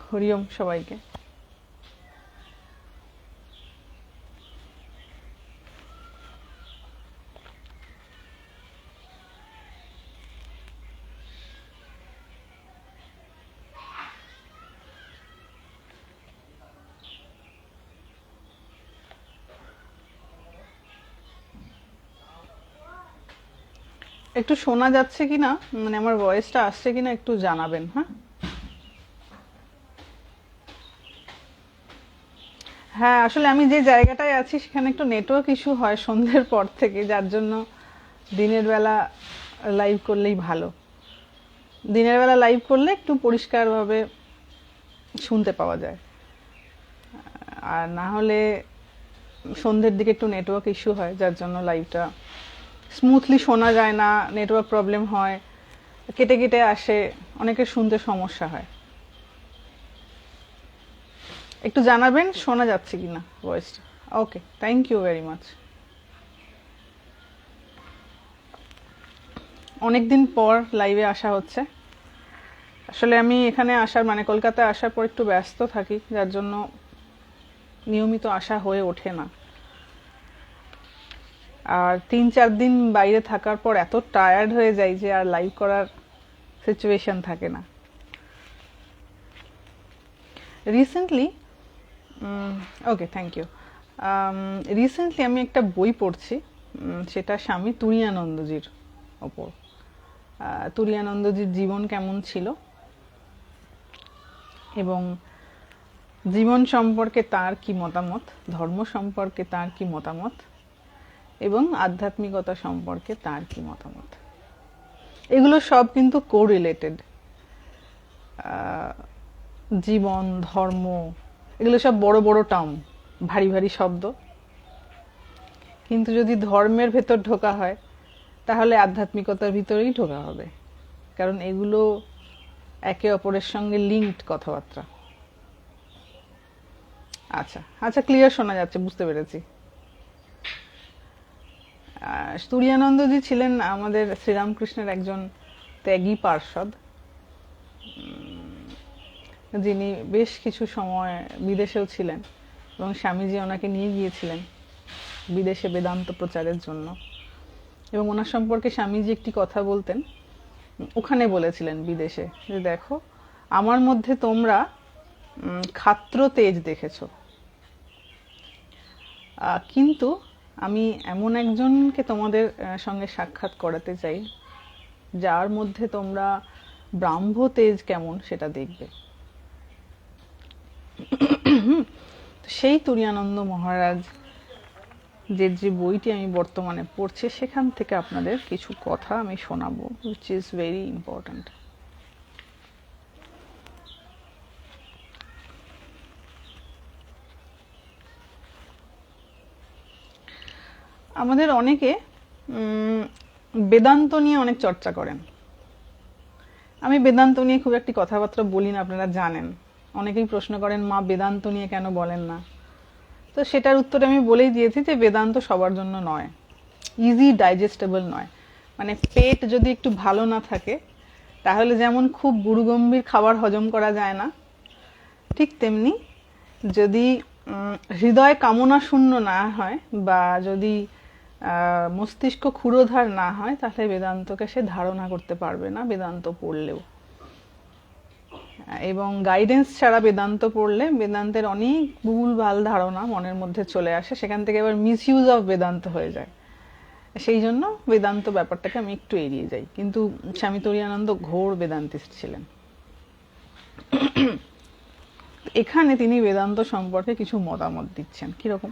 হরি ওম সবাইকে। একটু শোনা যাচ্ছে কিনা, মানে আমার ভয়েসটা আসছে কিনা একটু জানাবেন। হ্যাঁ হ্যাঁ, আসলে আমি যে জায়গাটায় আছি সেখানে একটু নেটওয়ার্ক ইস্যু হয় সন্ধ্যের পর থেকে, যার জন্য দিনের বেলা লাইভ করলেই ভালো। দিনের বেলা লাইভ করলে একটু পরিষ্কারভাবে শুনতে পাওয়া যায়, আর না হলে সন্ধ্যের দিকে একটু নেটওয়ার্ক ইস্যু হয়, যার জন্য লাইভটা স্মুথলি শোনা যায় না, নেটওয়ার্ক প্রবলেম হয়, কেটে কেটে আসে, অনেকের শুনতে সমস্যা হয়। একটু জানাবেন শোনা যাচ্ছে কিনা ভয়েসটা। ওকে, থ্যাংক ইউ ভেরি মাচ। অনেকদিন পর লাইভে আসা হচ্ছে। আসলে আমি এখানে আসার মানে কলকাতায় আসার পর একটু ব্যস্ত থাকি, যার জন্য নিয়মিত আসা হয়ে ওঠে না। আর 3-4 দিন বাইরে থাকার পর এত টায়ার্ড হয়ে যাই যে আর লাইভ করার সিচুয়েশন থাকে না। Recently okay, thank you. Recently আমি একটা বই পড়ছি, সেটা স্বামী তুরীয়ানন্দজির ওপর। তুরীয়ানন্দজির জীবন কেমন ছিল এবং জীবন সম্পর্কে তার কি মতামত, ধর্ম সম্পর্কে তার কি মতামত এবং আধ্যাত্মিকতা সম্পর্কে তার কি মতামত, এগুলো সব কিন্তু কোরিলেটেড। জীবন, ধর্ম, এগুলো সব বড় বড় টার্ম, ভারী ভারী শব্দ, কিন্তু যদি ধর্মের ভেতর ঢোকা হয় তাহলে আধ্যাত্মিকতার ভিতরেই ঢোকা হবে, কারণ এগুলো একে অপরের সঙ্গে লিঙ্কড কথাবার্তা। আচ্ছা আচ্ছা, ক্লিয়ার শোনা যাচ্ছে, বুঝতে পেরেছি। তুরীয়ানন্দজি ছিলেন আমাদের শ্রীরামকৃষ্ণের একজন ত্যাগী পার্ষদ, যিনি বেশ কিছু সময় বিদেশেও ছিলেন এবং স্বামীজি ওনাকে নিয়ে গিয়েছিলেন বিদেশে বেদান্ত প্রচারের জন্য। এবং ওনার সম্পর্কে স্বামীজি একটি কথা বলতেন, ওখানে বলেছিলেন বিদেশে, যে দেখো আমার মধ্যে তোমরা ক্ষাত্র তেজ দেখেছ, কিন্তু আমি এমন একজনকে তোমাদের সঙ্গে সাক্ষাৎ করাতে চাই যার মধ্যে তোমরা ব্রাহ্ম তেজ কেমন সেটা দেখবে। সেই তুরীয়ানন্দ মহারাজ যে বইটি আমি বর্তমানে পড়ছি সেখান থেকে আপনাদের কিছু কথা আমি শোনাবো, উইচ ইজ ভেরি ইম্পর্ট্যান্ট। আমাদের অনেকে বেদান্ত নিয়ে অনেক চর্চা করেন। আমি বেদান্ত নিয়ে খুব একটি কথাবার্তা বলি না, আপনারা জানেন। অনেকেই প্রশ্ন করেন মা বেদান্ত নিয়ে কেন বলেন না, তো সেটার উত্তরে আমি বলেই দিয়েছি যে বেদান্ত সবার জন্য নয়, ইজি ডাইজেস্টেবল নয়। মানে পেট যদি একটু ভালো না থাকে তাহলে যেমন খুব গুরুগম্ভীর খাবার হজম করা যায় না, ঠিক তেমনি যদি হৃদয় কামনা শূন্য না হয় বা যদি মস্তিষ্ক ক্ষুরোধার না হয় তাহলে বেদান্তকে সে ধারণা করতে পারবে না বেদান্ত পড়লেও। এবং গাইডেন্স ছাড়া বেদান্ত পড়লে বেদান্তের অনেক ভুলভাল ধারণা মনের মধ্যে চলে আসে, সেখান থেকে আবার মিসইউজ অফ বেদান্ত হয়ে যায়। সেই জন্য বেদান্ত ব্যাপারটাকে আমি একটু এড়িয়ে যাই। কিন্তু স্বামী তুরীয়ানন্দ ঘোর বেদান্তিস্ট ছিলেন। এখানে তিনি বেদান্ত সম্পর্কে কিছু মতামত দিচ্ছেন। কিরকম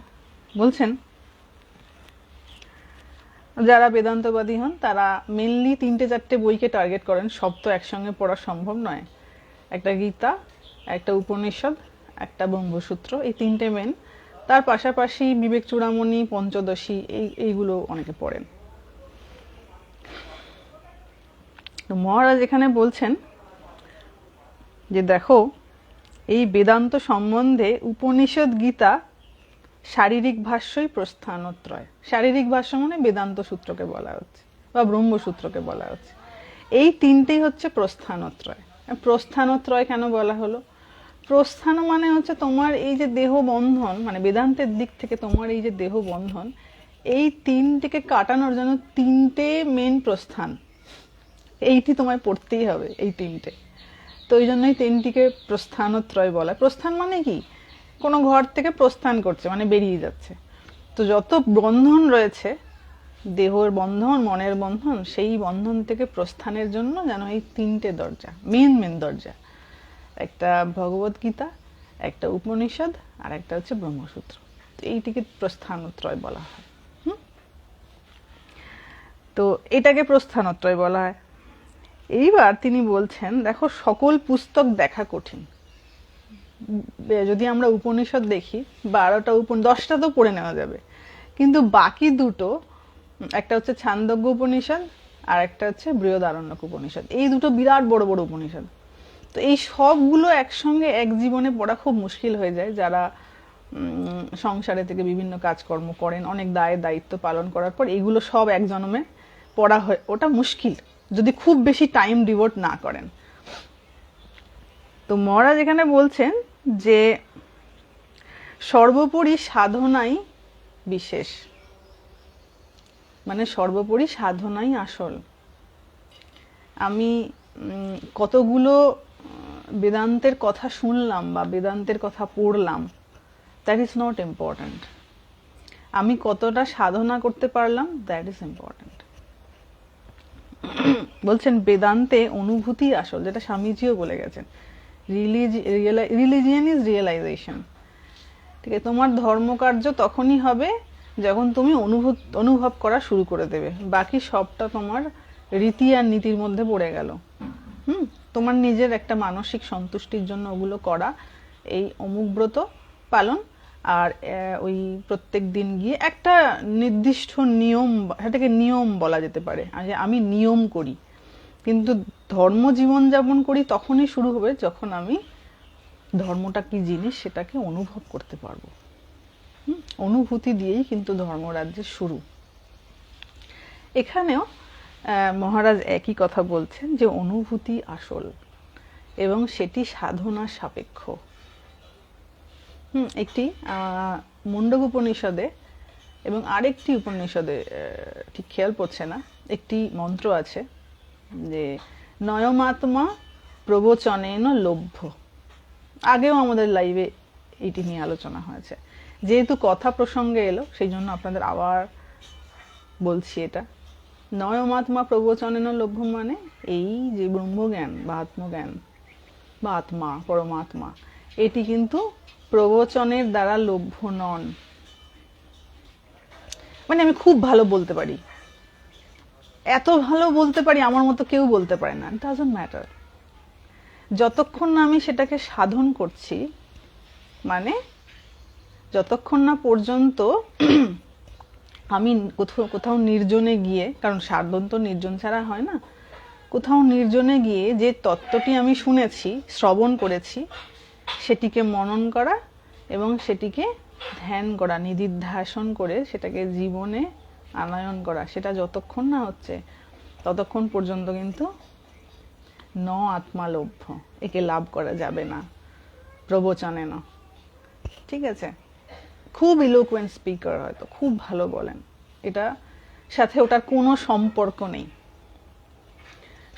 বলছেন, যারা বেদান্তবাদী হন তারা মেনলি 3-4টে বইকে টার্গেট করেন, সব তো একসঙ্গে পড়া সম্ভব নয়। একটা গীতা, একটা উপনিষদ, একটা ব্রহ্মসূত্র, এই 3টে মেন। তার পাশাপাশি বিবেক চূড়ামণি, পঞ্চদশী, এইগুলো অনেকে পড়েন। মহারাজ এখানে বলছেন যে দেখো এই বেদান্ত সম্বন্ধে উপনিষদ, গীতা, শারীরিক ভাষ্যই প্রস্থানত্রয়। শারীরিক ভাষ্য মানে বেদান্ত সূত্রকে বলা হচ্ছে বা ব্রহ্মসূত্রকে বলা হচ্ছে। এই 3টেই হচ্ছে প্রস্থানত্রয়। প্রস্থানত্রয় কেন বলা হলো? প্রস্থান মানে হচ্ছে তোমার এই যে দেহ বন্ধন, মানে বেদান্তের দিক থেকে তোমার এই যে দেহ বন্ধন, এই তিনটিকে কাটানোর জন্য তিনটে মেন প্রস্থান, এইটি তোমায় পড়তেই হবে, এই তিনটে। তো ওই জন্যই তিনটিকে প্রস্থানত্রয় বলা। প্রস্থান মানে কি, কোনো ঘর থেকে প্রস্থান করছে মানে বেরিয়ে যাচ্ছে। তো যত বন্ধন রয়েছে, দেহের বন্ধন, মনের বন্ধন, সেই বন্ধন থেকে প্রস্থানের জন্য যেন এই তিনটে দরজা, মেন মেন দরজা, একটা ভগবত গীতা, একটা উপনিষদ, আর একটা হচ্ছে ব্রহ্মসূত্র। তো এইটিকে প্রস্থানত্রয় বলা হয়। তো এটাকে প্রস্থানত্রয় বলা হয়। এইবার তিনি বলছেন, দেখো সকল পুস্তক দেখা কঠিন। যদি আমরা উপনিষদ দেখি, 10টা তো পড়ে নেওয়া যাবে, কিন্তু বাকি দুটো, একটা হচ্ছে ছান্দোগ্য উপনিষদ আর একটা হচ্ছে বৃহদারণ্যক উপনিষদ, এই দুটো বিরাট বড় বড় উপনিষদ। তো এই সবগুলো একসঙ্গে এক জীবনে পড়া খুব মুশকিল হয়ে যায়। যারা সংসারে থেকে বিভিন্ন কাজকর্ম করেন, অনেক দায়িত্ব পালন করার পর এগুলো সব এক জন্মে পড়া হয়, ওটা মুশকিল যদি খুব বেশি টাইম ডিভোট না করেন। তো মহারাজ এখানে বলছেন যে সর্বোপরি সাধনাই বিশেষ, মানে সর্বোপরি সাধনাই আসল। আমি কতগুলো বেদান্তের কথা শুনলাম বা বেদান্তের কথা পড়লাম, দ্যাট ইজ নট ইম্পর্ট্যান্ট। আমি কতটা সাধনা করতে পারলাম, দ্যাট ইজ ইম্পর্ট্যান্ট। বলছেন বেদান্তে অনুভূতি আসল, যেটা স্বামীজিও বলে গেছেন। Religion is realization. ঠিক আছে, তোমার ধর্মকার্য তখনই হবে যখন তুমি অনুভব করা শুরু করে দেবে। বাকি সবটা তোমার রীতি আর নীতির মধ্যে পড়ে গেল। তোমার নিজের একটা মানসিক সন্তুষ্টির জন্য ওগুলো করা, এই অমুক ব্রত পালন, আর ওই প্রত্যেক দিন গিয়ে একটা নির্দিষ্ট নিয়ম, সেটাকে নিয়ম বলা যেতে পারে, আমি নিয়ম করি। কিন্তু ধর্ম জীবন যাপন করি তখনই শুরু হবে যখন আমি ধর্মটা কি জিনিস সেটাকে অনুভব করতে পারবো। অনুভূতি দিয়েই কিন্তু ধর্মরাজ্যের শুরু। এখানেও মহারাজ একই কথা বলছেন যে অনুভূতি আসল এবং সেটি সাধনা সাপেক্ষ। একটি মুন্ডক উপনিষদে এবং আরেকটি উপনিষদে, ঠিক খেয়াল পড়ছে না, একটি মন্ত্র আছে যে নয়মাত্মা প্রবচনেন লভ্য। আগেও আমাদের লাইভে এটি নিয়ে আলোচনা হয়েছে। যেহেতু কথা প্রসঙ্গে এলো সেই জন্য আপনাদের আবার বলছি, এটা নয়মাত্মা প্রবচনেন লভ্য মানে এই যে ব্রহ্মজ্ঞান বা আত্মজ্ঞান বা আত্মা পরমাত্মা, এটি কিন্তু প্রবচনের দ্বারা লভ্য নন। মানে আমি খুব ভালো বলতে পারি, এত ভালো বলতে পারি আমার মতো কেউ বলতে পারে না, ডাজন্ট ম্যাটার। যতক্ষণ না আমি সেটাকে সাধন করছি, মানে যতক্ষণ না পর্যন্ত আমি কোথাও নির্জনে গিয়ে, কারণ সাধন তো নির্জন ছাড়া হয় না, কোথাও নির্জনে গিয়ে যে তত্ত্বটি আমি শুনেছি, শ্রবণ করেছি, সেটিকে মনন করা এবং সেটিকে ধ্যান করা, নিদিধ্যাসন করে সেটাকে জীবনে আনয়ন করা, সেটা যতক্ষণ না হচ্ছে ততক্ষণ পর্যন্ত কিন্তু ন আত্মা লভ্য, একে লাভ করা যাবে না প্রবচনে না। ঠিক আছে, খুব ইলোকুয়েন্ট স্পিকার, হয়তো খুব ভালো বলেন, এটা সাথে ওটার কোনো সম্পর্ক নেই।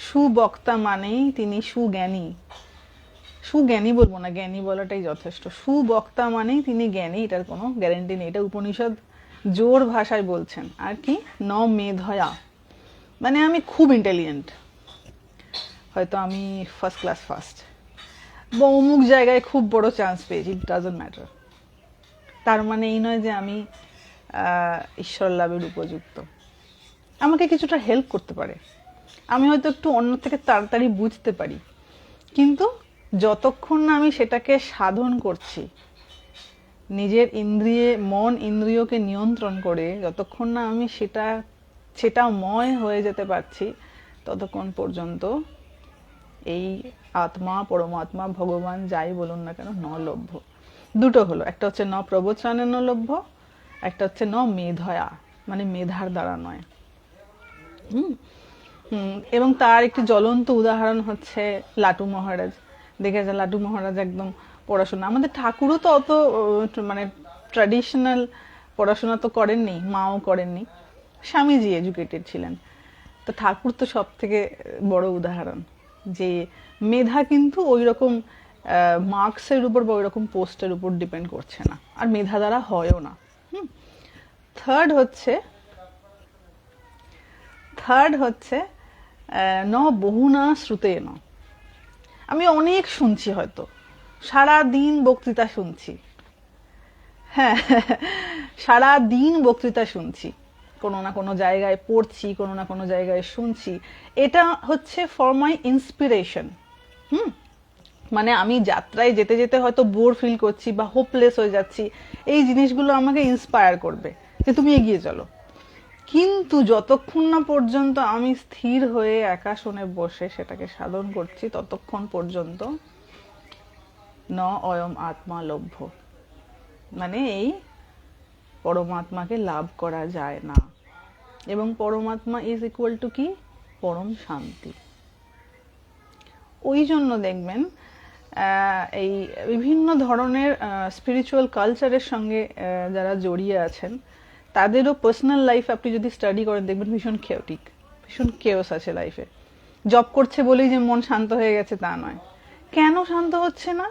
সুবক্তা মানেই তিনি সুজ্ঞানী। সুজ্ঞানী বলবো না, জ্ঞানী বলাটাই যথেষ্ট। সুবক্তা মানেই তিনি জ্ঞানী, এটার কোনো গ্যারেন্টি নেই। এটা উপনিষদ জোর ভাষায় বলছেন। আর কি, ন মেধয়া মানে আমি খুব ইন্টেলিজেন্ট, হয়তো আমি ফার্স্ট ক্লাস ফার্স্ট বা অমুক জায়গায় খুব বড় চান্স পেয়েছি, ইট ডাজন্ট ম্যাটার। তার মানে এই নয় যে আমি ঈশ্বর লাভের উপযুক্ত। আমাকে কিছুটা হেল্প করতে পারে, আমি হয়তো একটু অন্য থেকে তাড়াতাড়ি বুঝতে পারি, কিন্তু যতক্ষণ না আমি সেটাকে সাধন করছি, নিজের মন ইন্দ্রিয়কে নিয়ন্ত্রণ করে যতক্ষণ না আমি সেটা ময় হয়ে যেতে পারছি, ততক্ষণ পর্যন্ত এই আত্মা পরমাত্মা ভগবান যাই বলুন না কেন ন লভ্য। দুটো হলো, একটা হচ্ছে ন প্রবচনে ন লভ্য, একটা হচ্ছে ন মেধয়া মানে মেধার দ্বারা নয়। এবং তার একটি জ্বলন্ত উদাহরণ হচ্ছে লাটু মহারাজ। দেখেছে লাটু মহারাজ একদম পড়াশোনা। আমাদের ঠাকুরও তো অত মানে ট্র্যাডিশনাল পড়াশোনা তো করেননি, মাও করেননি, স্বামীজি এডুকেটেড ছিলেন। তো ঠাকুর তো সব থেকে বড় উদাহরণ যে মেধা কিন্তু ওই রকম মার্কসের উপর বা ওই রকম পোস্টের উপর ডিপেন্ড করছে না, আর মেধা দ্বারা হয়ও না। থার্ড হচ্ছে ন বহুনা শ্রুতে ন। আমি অনেক শুনছি, হয়তো সারা দিন বক্তৃতা শুনছি, হ্যাঁ সারা দিন বক্তৃতা শুনছি, কোনো না কোনো জায়গায় পড়ছি, কোনো না কোনো জায়গায় শুনছি। এটা হচ্ছে ফর মাই ইন্সপিরেশন। মানে আমি যাত্রায় যেতে যেতে হয়তো বোর ফিল করছি বা হোপলেস হয়ে যাচ্ছি, এই জিনিসগুলো আমাকে ইন্সপায়ার করবে যে তুমি এগিয়ে চলো। কিন্তু যতক্ষণ না পর্যন্ত আমি স্থির হয়ে একা শুনে বসে সেটাকে সাধন করছি, ততক্ষণ পর্যন্ত ন অয়ম আত্মা লভ্য, মানে এই পরমাত্মাকে লাভ করা যায় না। এবং পরমাত্মা ইজ ইকুয়াল টু কি? পরম শান্তি। ওই জন্য দেখবেন এই বিভিন্ন ধরনের স্পিরিচুয়াল কালচারের সঙ্গে যারা জড়িয়ে আছেন, তাদেরও পার্সোনাল লাইফ আপনি যদি স্টাডি করেন দেখবেন ভীষণ কেওটিক, ভীষণ কেওস আছে লাইফে। জব করছে বলেই যে মন শান্ত হয়ে গেছে তা নয়। কেন শান্ত হচ্ছে না?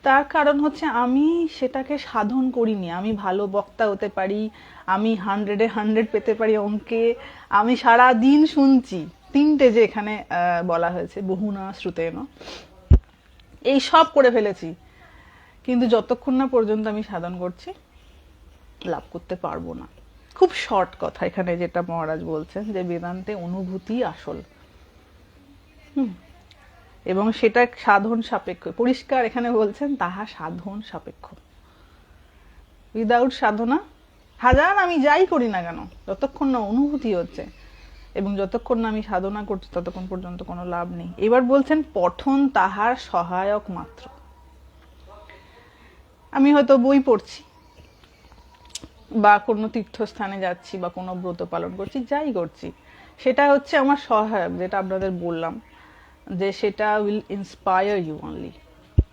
তার কারণ হচ্ছে আমি সেটাকে সাধন করিনি। আমি ভালো বক্তা হতে পারি, আমি 100-এ 100 পেতে পারি অঙ্কে, আমি সারা দিন শুনছি, তিনটে যে এখানে বলা হয়েছে বহুনা শ্রুতেন, এই সব করে ফেলেছি, কিন্তু যতক্ষণ না পর্যন্ত আমি সাধন করছি লাভ করতে পারবো না। খুব শর্ট কথা এখানে যেটা মহারাজ বলছেন যে বেদান্তে অনুভূতি আসল, এবং সেটা সাধন সাপেক্ষ। পরিষ্কার এখানে বলছেন তাহা সাধন সাপেক্ষ। উইদাউট সাধনা হাজার আমি যাই করি না কেন, যতক্ষণ না অনুভূতি হচ্ছে এবং যতক্ষণ না আমি সাধনা করছি ততক্ষণ পর্যন্ত কোনো লাভ নেই। এবার বলছেন পঠন তাহার সহায়ক মাত্র। আমি হয়তো বই পড়ছি বা কোনো তীর্থস্থানে যাচ্ছি বা কোনো ব্রত পালন করছি, যাই করছি সেটা হচ্ছে আমার সহায়ক, যেটা আপনাদের বললাম যে সেটা উইল ইন্সপায়ার ইউ অনলি।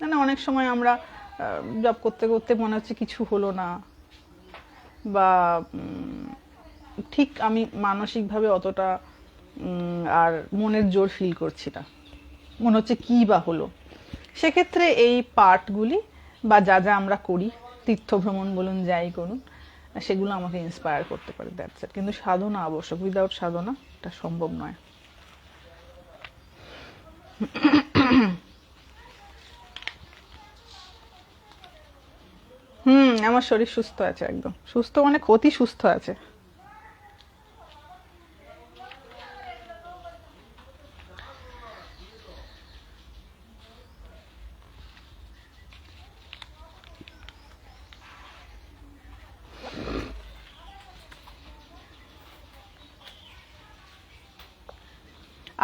মানে অনেক সময় আমরা জব করতে করতে মনে হচ্ছে কিছু হলো না, বা ঠিক আমি মানসিকভাবে অতটা আর মনের জোর ফিল করছি না, মনে হচ্ছে কি বা হলো। সেক্ষেত্রে এই পার্টগুলি বা যা যা আমরা করি, তীর্থ ভ্রমণ বলুন যাই করুন, সেগুলো আমাকে ইন্সপায়ার করতে পারে, দ্যাটস ইট। কিন্তু সাধনা আবশ্যক, উইদাউট সাধনা এটা সম্ভব নয়। আমার শরীর সুস্থ আছে, একদম সুস্থ, মানে অতি সুস্থ আছে।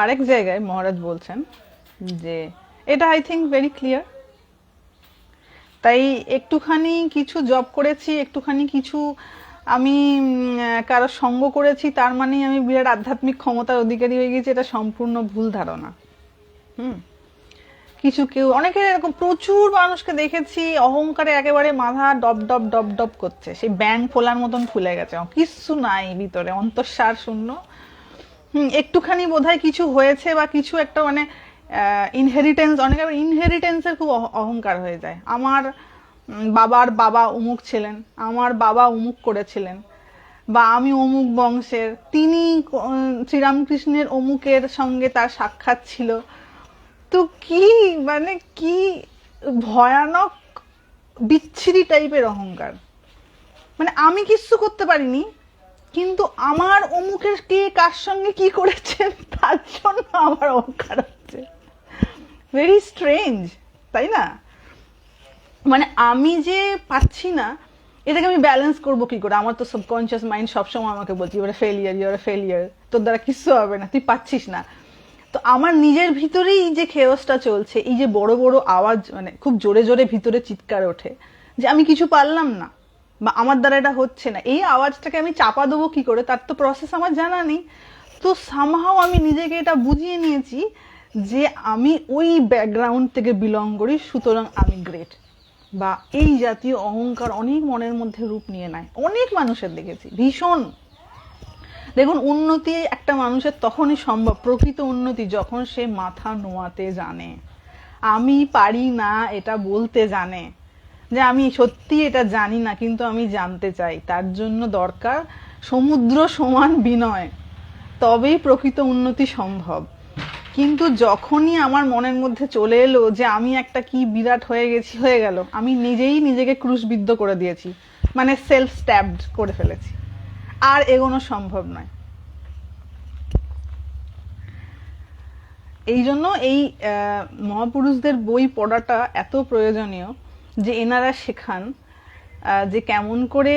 আরেক জায়গায় মহারাজ বলছেন যে এটা আই থিঙ্ক ভেরি ক্লিয়ার, তাই একটুখানি কিছু জব করেছি, একটুখানি কিছু আমি কারো সঙ্গ করেছি, তার মানে আমি বিরাট আধ্যাত্মিক ক্ষমতার অধিকারী হয়ে গেছি, এটা সম্পূর্ণ ভুল ধারণা। কেউ অনেকে এরকম প্রচুর মানুষকে দেখেছি অহংকারে একেবারে মাথা ডব ডব ডব ডব করছে, সেই ব্যাং ফোলার মতন ফুলে গেছে, কিচ্ছু নাই ভিতরে, অন্তঃসার শূন্য। একটুখানি বোধহয় কিছু হয়েছে বা কিছু একটা মানে ইনহেরিটেন্স, অনেকে ইনহেরিটেন্সের খুব অহংকার হয়ে যায়। আমার বাবার বাবা অমুক ছিলেন, আমার বাবা অমুক করেছিলেন, বা আমি অমুক বংশের, তিনি শ্রীরামকৃষ্ণের অমুকের সঙ্গে তার সাক্ষাৎ ছিল। তো কি মানে কি ভয়ানক বিচ্ছিরি টাইপের অহংকার, মানে আমি কিচ্ছু করতে পারিনি কিন্তু আমার অমুকের কে কার সঙ্গে কি করেছেন তার জন্য আমার অহংকার হচ্ছে। ভেরি স্ট্রেঞ্জ, তাই না? মানে আমি যে পাচ্ছি না, এটাকে আমি ব্যালেন্স করবো কি করে? আমার তো সাবকনসিয়াস মাইন্ড সবসময় আমাকে বলছি ইউর ফেলিয়ার, ইউর ফেলিয়ার, তোর দ্বারা কিচ্ছু হবে না, তুই পাচ্ছিস না। তো আমার নিজের ভিতরেই যে খেয়সটা চলছে, এই যে বড় বড় আওয়াজ, মানে খুব জোরে জোরে ভিতরে চিৎকার ওঠে যে আমি কিছু পারলাম না বা আমার দ্বারা এটা হচ্ছে না, এই আওয়াজটাকে আমি চাপা দেবো কি করে? তার তো প্রসেস আমার জানা নেই। তো সামহাও আমি নিজেকে এটা বুঝিয়ে নিয়েছি যে আমি ওই ব্যাকগ্রাউন্ড থেকে বিলং করি, সুতরাং আমি গ্রেট। বা এই জাতীয় অহংকার অনেক মনের মধ্যে রূপ নিয়ে নেয়, অনেক মানুষের দেখেছি। ভীষণ, দেখুন উন্নতি একটা মানুষের তখনই সম্ভব, প্রকৃত উন্নতি, যখন সে মাথা নোয়াতে জানে, আমি পারি না এটা বলতে জানে, যে আমি সত্যি এটা জানি না কিন্তু আমি জানতে চাই। তার জন্য দরকার সমুদ্র সমান বিনয়, তবেই প্রকৃত উন্নতি সম্ভব। কিন্তু যখনই আমার মনের মধ্যে চলে এলো যে আমি একটা কি বিরাট হয়ে গেল, আমি নিজেই নিজেকে ক্রুশবিদ্ধ করে দিয়েছি, মানে সেলফ স্ট্যাবড করে ফেলেছি, আর এগোনো সম্ভব নয়। এই জন্য এই মহাপুরুষদের বই পড়াটা এত প্রয়োজনীয়, যে এনারা শেখান যে কেমন করে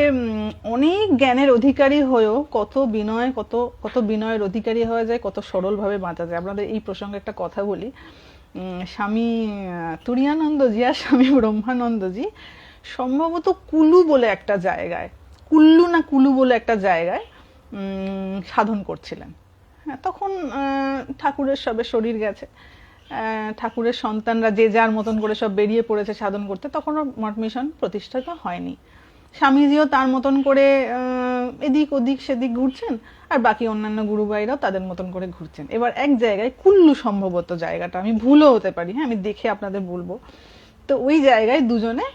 অনেক জ্ঞানের অধিকারী হয়েও কত বিনয়ের অধিকারী হওয়া যায়, কত সরলভাবে বাঁচা যায়। আপনাদের এই প্রসঙ্গে একটা কথা বলি। স্বামী তুরীয়ানন্দজি আর স্বামী ব্রহ্মানন্দজি সম্ভবত কুলু বলে একটা জায়গায়, কুলু বলে একটা জায়গায় সাধন করছিলেন। হ্যাঁ, তখন ঠাকুরের সবে শরীর গেছে, ঠাকুরের সন্তানরা যে যার মতন করে সব বেরিয়ে পড়েছে সাধন করতে, তখনও মঠ মিশন প্রতিষ্ঠিত হয়নি। স্বামীজিও তার মতন করে এদিক ওদিক সেদিক ঘুরছেন, আর বাকি অন্যান্য গুরুভাইরাও তাদের মতন করে ঘুরছেন। এবার এক জায়গায়, কুল্লু সম্ভবত জায়গাটা, আমি ভুলও হতে পারি, হ্যাঁ আমি দেখে আপনাদের বলবো। তো ওই জায়গায় দুজনে,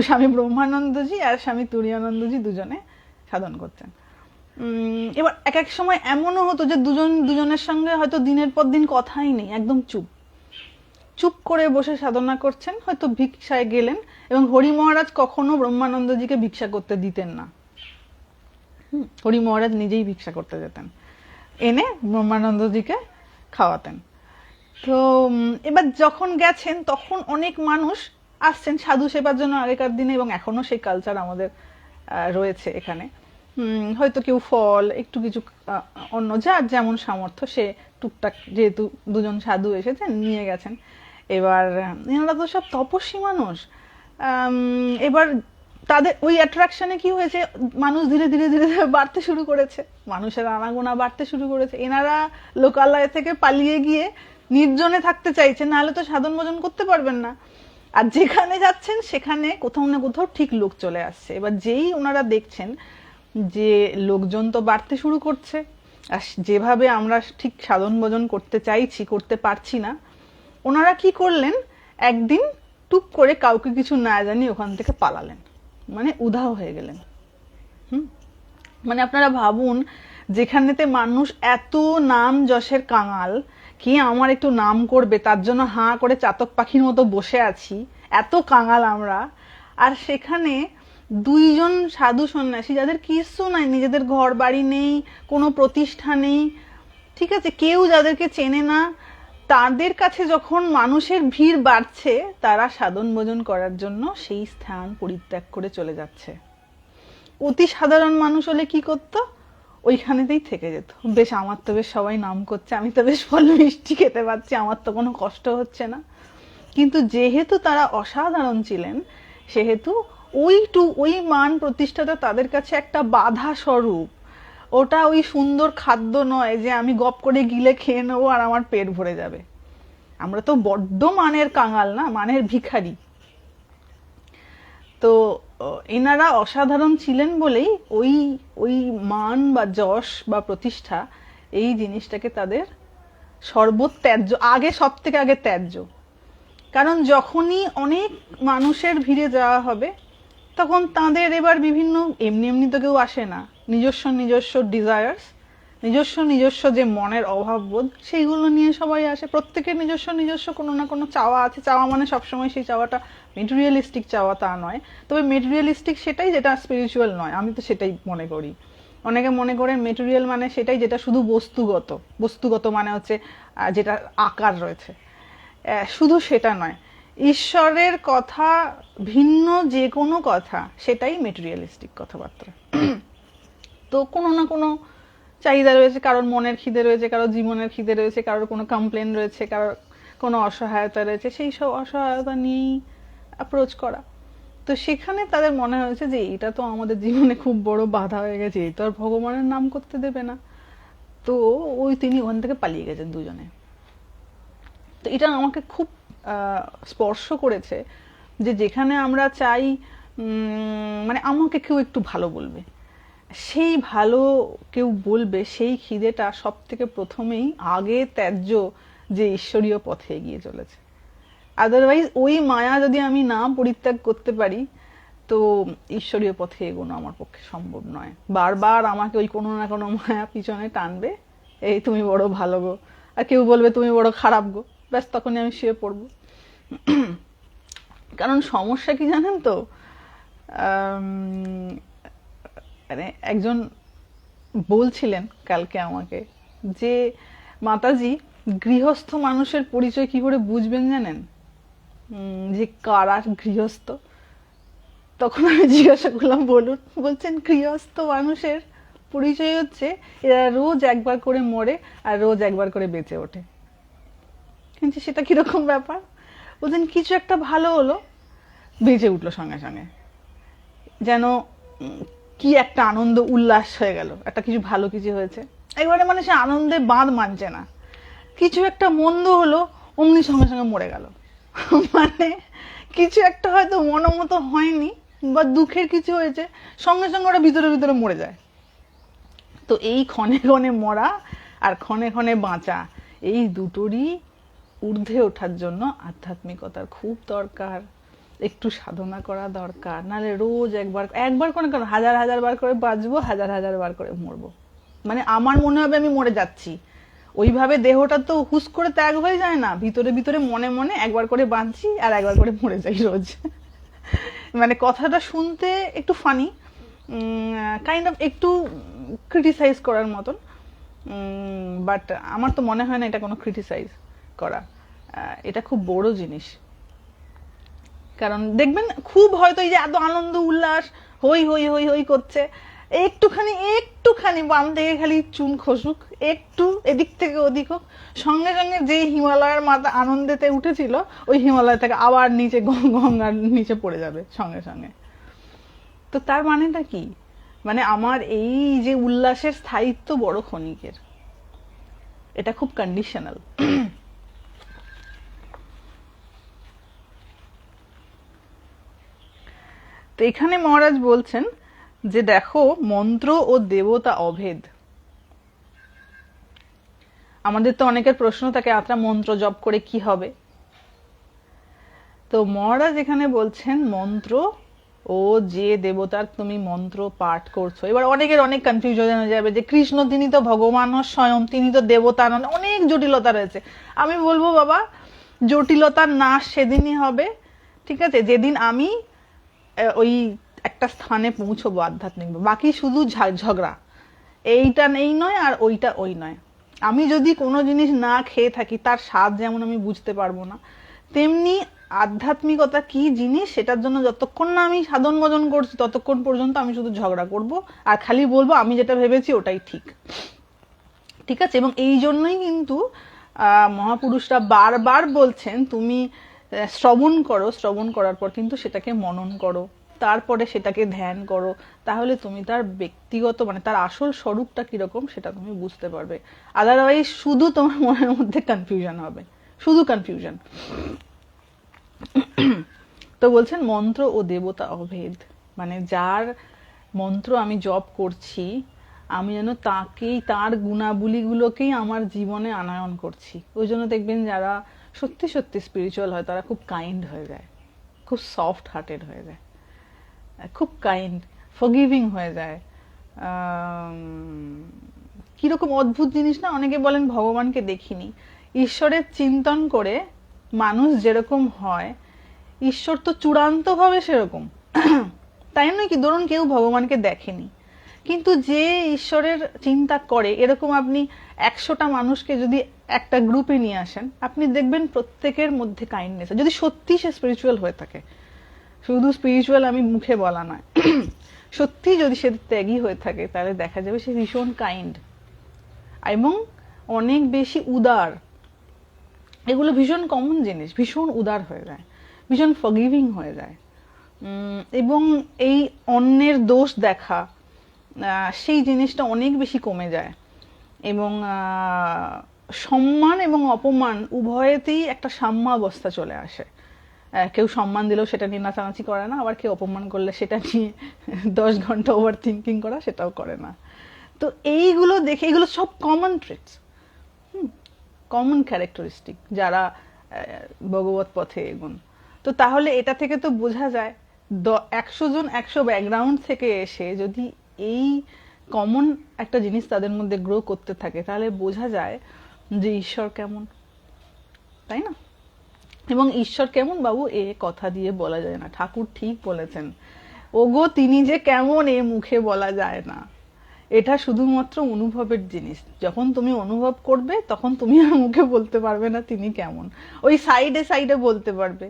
স্বামী ব্রহ্মানন্দজি আর স্বামী তুরীয়ানন্দজি দুজনে সাধন করতেন। এবার এক এক সময় এমনও হতো যে দুজনের সঙ্গে হয়তো দিনের পর দিন কথাই নেই, একদম চুপ করে বসে সাধনা করছেন, হয়তো ভিক্ষায় গেলেন, এবং হরি মহারাজ কখনো ব্রহ্মানন্দজিকে ভিক্ষা করতে দিতেন না। হরি মহারাজ নিজেই ভিক্ষা করতে যেতেন, এনে ব্রহ্মানন্দজিকে খাওয়াতেন। তো এবার যখন গেছেন তখন অনেক মানুষ আসছেন সাধু সেবার জন্য আগেকার দিনে, এবং এখনো সেই কালচার আমাদের রয়েছে এখানে। হয়তো কেউ ফল, একটু কিছু অন্য যার যেমন সামর্থ্য সে টুকটাক, যেহেতু দুজন সাধু এসেছেন নিয়ে গেছেন। এবার এনারা তো সব তপস্বী মানুষ, এবার তাদের ওই অ্যাট্রাকশনে কি হয়েছে, মানুষ ধীরে ধীরে ধীরে ধীরে বাড়তে শুরু করেছে, মানুষের আনাগোনা বাড়তে শুরু করেছে। এনারা লোকালয় থেকে পালিয়ে গিয়ে নির্জনে থাকতে চাইছেন, নাহলে তো সাধন ভজন করতে পারবেন না। আর যেখানে যাচ্ছেন সেখানে কোথাও না কোথাও ঠিক লোক চলে আসছে। এবার যেই ওনারা দেখছেন যে লোকজন তো বাড়তে শুরু করছে, আর যেভাবে আমরা ঠিক সাধন ভজন করতে চাইছি করতে পারছি না, ওনারা কি করলেন, একদিন টুক করে কাউকে কিছু না জানি ওখান থেকে পালালেন, মানে উধাও হয়ে গেলেন। মানে আপনারা ভাবুন, যেখানেতে মানুষ এত নাম যশের কাঙাল, কি আমার একটু নাম করবে তার জন্য হাঁ করে চাতক পাখির মতো বসে আছি, এত কাঙাল আমরা, আর সেখানে দুইজন সাধু সন্ন্যাসী যাদের কিছু নাই, নিজেদের ঘর বাড়ি নেই, কোনো প্রতিষ্ঠা নেই, ঠিক আছে, কেউ যাদেরকে চেনে না, তাদের কাছে যখন মানুষের ভিড় বাড়ছে, তারা সাধন ভজন করার জন্য সেই স্থান পরিত্যাগ করে চলে যাচ্ছে। অতি সাধারণ মানুষ হলে কি করতো, ওইখানেতেই থেকে যেত, বেশ আমার তো বেশ সবাই নাম করছে, আমি তো বেশ ফল মিষ্টি খেতে পাচ্ছি, আমার তো কোনো কষ্ট হচ্ছে না। কিন্তু যেহেতু তারা অসাধারণ ছিলেন, সেহেতু ওই মান প্রতিষ্ঠাটা তাদের কাছে একটা বাধা স্বরূপ। ওটা ওই সুন্দর খাদ্য নয় যে আমি গপ করে গিলে খেয়ে নেবো আর আমার পেট ভরে যাবে। আমরা তো বড্ড মানের কাঙাল না, মানের ভিখারি। তো এনারা অসাধারণ ছিলেন বলেই ওই মান বা যশ বা প্রতিষ্ঠা, এই জিনিসটাকে তাদের সর্বত্যাজ্য, সব থেকে আগে ত্যায্য। কারণ যখনই অনেক মানুষের ভিড়ে যাওয়া হবে, তখন তাদের এবার বিভিন্ন, এমনি তো কেউ আসে না, নিজস্ব ডিজায়ার্স, নিজস্ব যে মনের অভাববোধ, সেইগুলো নিয়ে সবাই আসে। প্রত্যেকের নিজস্ব কোনো না কোনো চাওয়া আছে। চাওয়া মানে সবসময় সেই চাওয়াটা মেটেরিয়ালিস্টিক চাওয়া তা নয়, তবে মেটেরিয়ালিস্টিক সেটাই যেটা স্পিরিচুয়াল নয়, আমি তো সেটাই মনে করি। অনেকে মনে করেন মেটেরিয়াল মানে সেটাই যেটা শুধু বস্তুগত মানে হচ্ছে যেটা আকার রয়েছে, শুধু সেটা নয়। ঈশ্বরের কথা ভিন্ন যে কোনো কথা, সেটাই মেটেরিয়ালিস্টিক কথাবার্তা। তো কোনো না কোনো চাহিদা রয়েছে, কারোর মনের খিদে রয়েছে, কারোর জীবনের খিদে রয়েছে, কারোর কোনো কমপ্লেন রয়েছে, কারোর কোনো অসহায়তা রয়েছে, সেই সব অসহায়তা নিয়েই অ্যাপ্রোচ করা। তো সেখানে তাদের মনে হয়েছে যে এটা তো আমাদের জীবনে খুব বড় বাধা হয়ে গেছে, এই তো আর ভগবানের নাম করতে দেবে না। তো তিনি ওখান থেকে পালিয়ে গেছেন দুজনে। তো এটা আমাকে খুব স্পর্শ করেছে, যে যেখানে আমরা চাই মানে আমাকে কেউ একটু ভালো বলবে, সেই ভালো কেউ বলবে, সেই খিদেটা সব থেকে প্রথমেই আগে ত্যায্য যে ঈশ্বরীয় পথে এগিয়ে চলেছে। আদারওয়াইজ ওই মায়া যদি আমি না পরিত্যাগ করতে পারি, তো ঈশ্বরীয় পথে এগোনো আমার পক্ষে সম্ভব নয়। বারবার আমাকে ওই কোনো না কোনো মায়া পিছনে টানবে, এই তুমি বড় ভালো গো, আর কেউ বলবে তুমি বড় খারাপ গো, ব্যাস তখনই আমি শুয়ে পড়বো। কারণ সমস্যা কি জানেন তো, মানে একজন বলছিলেন কালকে আমাকে যে মাতাজি, গৃহস্থ মানুষের পরিচয় কি করে বুঝবেন জানেন, যে কারা গৃহস্থ? তখন আমি জিজ্ঞাসা করলাম বলুন। বলছেন গৃহস্থ মানুষের পরিচয় হচ্ছে এরা রোজ একবার করে মরে আর রোজ একবার করে বেঁচে ওঠে। কিন্তু সেটা কিরকম ব্যাপার? বলছেন কিছু একটা ভালো হলো, বেঁচে উঠলো সঙ্গে সঙ্গে, যেন কি একটা আনন্দ উল্লাস হয়ে গেল, একটা কিছু ভালো কিছু হয়েছে, একবারে মানে সে আনন্দে বাঁধ মানছে না। কিছু একটা মন্দ হলো, অমনি সঙ্গে সঙ্গে মরে গেল। মানে কিছু একটা হয়তো মনোমতো হয়নি বা দুঃখের কিছু হয়েছে, সঙ্গে সঙ্গে ওরা ভিতরে ভিতরে মরে যায়। তো এই ক্ষণে ক্ষণে মরা আর ক্ষণে ক্ষণে বাঁচা, এই দুটোরই ঊর্ধ্বে ওঠার জন্য আধ্যাত্মিকতার খুব দরকার, একটু সাধনা করা দরকার। নাহলে রোজ একবার একবার করে কেন, হাজার হাজার বার করে বাঁচবো, হাজার হাজার বার করে মরবো। মানে আমার মনে হবে আমি মরে যাচ্ছি, ওইভাবে দেহটা তো হুস করে ত্যাগ হয়ে যায় না, ভিতরে ভিতরে মনে মনে একবার করে বাঁচছি আর একবার করে মরে যাই রোজ। মানে কথাটা শুনতে একটু ফানি, কাইন্ড অফ একটু ক্রিটিসাইজ করার মতন, বাট আমার তো মনে হয় না এটা কোনো ক্রিটিসাইজ করা, এটা খুব বড় জিনিস। কারণ দেখবেন খুব হয়তো এই যে এত আনন্দ উল্লাস হই হই হই হই করছে, একটুখানি একটুখানি বাম থেকে খালি চুন খসুক, একটু এদিক থেকে ওদিক হোক, সঙ্গে সঙ্গে যে হিমালয়ের মাথা আনন্দেতে উঠেছিল ওই হিমালয় থেকে আবার নিচে গঙ্গার নিচে পড়ে যাবে সঙ্গে সঙ্গে। তো তার মানেটা কি? মানে আমার এই যে উল্লাসের স্থায়িত্ব বড় ক্ষণিকের, এটা খুব কন্ডিশনাল। তো এখানে মহারাজ বলছেন যে দেখো, মন্ত্র ও দেবতা অভেদ। আমাদের তো অনেকের প্রশ্ন থাকে, আত্রা মন্ত্র জপ করে কি হবে? তো মহারাজ এখানে বলছেন মন্ত্র ও যে দেবতার তুমি মন্ত্র পাঠ করছো, এবার অনেকের অনেক কনফিউশন হয়ে যাবে যে কৃষ্ণ তিনি তো ভগবান স্বয়ং, তিনি তো দেবতা নন, অনেক জটিলতা রয়েছে। আমি বলবো বাবা, জটিলতার নাশ সেদিনই হবে, ঠিক আছে, যেদিন আমি ওই একটা স্থানে পৌঁছবো আধ্যাত্মিক, বাকি শুধু ঝগড়া, এইটা এই নয় আর ওইটা ওই নয়। আমি যদি কোনো জিনিস না খেয়ে থাকি, তার স্বাদ যেমন আমি বুঝতে পারবো না, তেমনি আধ্যাত্মিকতা কি জিনিস সেটার জন্য যতক্ষণ না আমি সাধন ভজন করছি ততক্ষণ পর্যন্ত আমি শুধু ঝগড়া করব আর খালি বলবো আমি যেটা ভেবেছি ওটাই ঠিক, ঠিক আছে। এবং এই জন্যই কিন্তু মহাপুরুষরা বারবার বলছেন তুমি শ্রবণ করো, শ্রবণ করার পর কিন্তু সেটাকে মনন করো, তারপরে সেটাকে ধ্যান করো, তাহলে তুমি তার ব্যক্তিগত মানে তার আসল স্বরূপটা কিরকম সেটা তুমি বুঝতে পারবে। আদারওয়াইজ শুধু তোমার মনের মধ্যে কনফিউশন হবে, শুধু কনফিউশন। তো বলছেন মন্ত্র ও দেবতা অভেদ, মানে যার মন্ত্র আমি জপ করছি আমি যেন তাকেই, তার গুণাবলীগুলোকেই আমার জীবনে আনয়ন করছি। ওই জন্য দেখবেন যারা সত্যি সত্যি স্পিরিচুয়াল হয় তারা খুব কাইন্ড হয়ে যায়, খুব সফট হার্টেড হয়ে যায়, খুব কাইন্ড ফরগিভিং হয়ে যায়। কিরকম অদ্ভুত জিনিস না, অনেকে বলেন ভগবানকে দেখিনি। ঈশ্বরের চিন্তন করে মানুষ যেরকম হয়, ঈশ্বর তো চূড়ান্তভাবে সেরকম, তাই নয় কি? ধরুন কেউ ভগবানকে দেখেনি, কিন্তু যে ঈশ্বরের চিন্তা করে, এরকম আপনি 100টা মানুষকে যদি একটা গ্রুপে নিয়ে আসেন, আপনি দেখবেন প্রত্যেকের মধ্যে কাইন্ডনেস, যদি সত্যি সে স্পিরিচুয়াল হয়ে থাকে। শুধু স্পিরিচুয়াল আমি মুখে বলা নয়, সত্যি যদি সে ত্যাগী হয়ে থাকে তাহলে দেখা যাবে সে ভীষণ কাইন্ড এবং অনেক বেশি উদার। এগুলো ভীষণ কমন জিনিস, ভীষণ উদার হয়ে যায়, ভীষণ ফরগিভিং হয়ে যায়, এবং এই অন্যের দোষ দেখা সেই জিনিসটা অনেক বেশি কমে যায়, এবং সম্মান এবং অপমান উভয়েতেই একটা সাম্যাবস্থা চলে আসে। কেউ সম্মান দিলেও সেটা নিয়ে নাচানাচি করে না, আবার কেউ অপমান করলে সেটা নিয়ে 10 ঘন্টা ওভার থিঙ্কিং করা সেটাও করে না। তো এইগুলো দেখে, এগুলো সব কমন ট্রেটস, কমন ক্যারেক্টারিস্টিক যারা ভগবত পথে এগোন। তো তাহলে এটা থেকে তো বোঝা যায় 100 জন 100 ব্যাকগ্রাউন্ড থেকে এসে যদি এই কমন একটা জিনিস তাদের মধ্যে গ্রো করতে থাকে, তাহলে বোঝা যায় যে ঈশ্বর কেমন, তাই না? এবং ঈশ্বর কেমন বাবু, এ কথা দিয়ে বলা যায় না। ঠাকুর ঠিক বলেছেন, ওগো তিনি যে কেমন এ মুখে বলা যায় না। এটা শুধুমাত্র অনুভবের জিনিস। যখন তুমি অনুভব করবে তখন তুমি আর মুখে বলতে পারবে না তিনি কেমন, ওই সাইডে সাইডে বলতে পারবে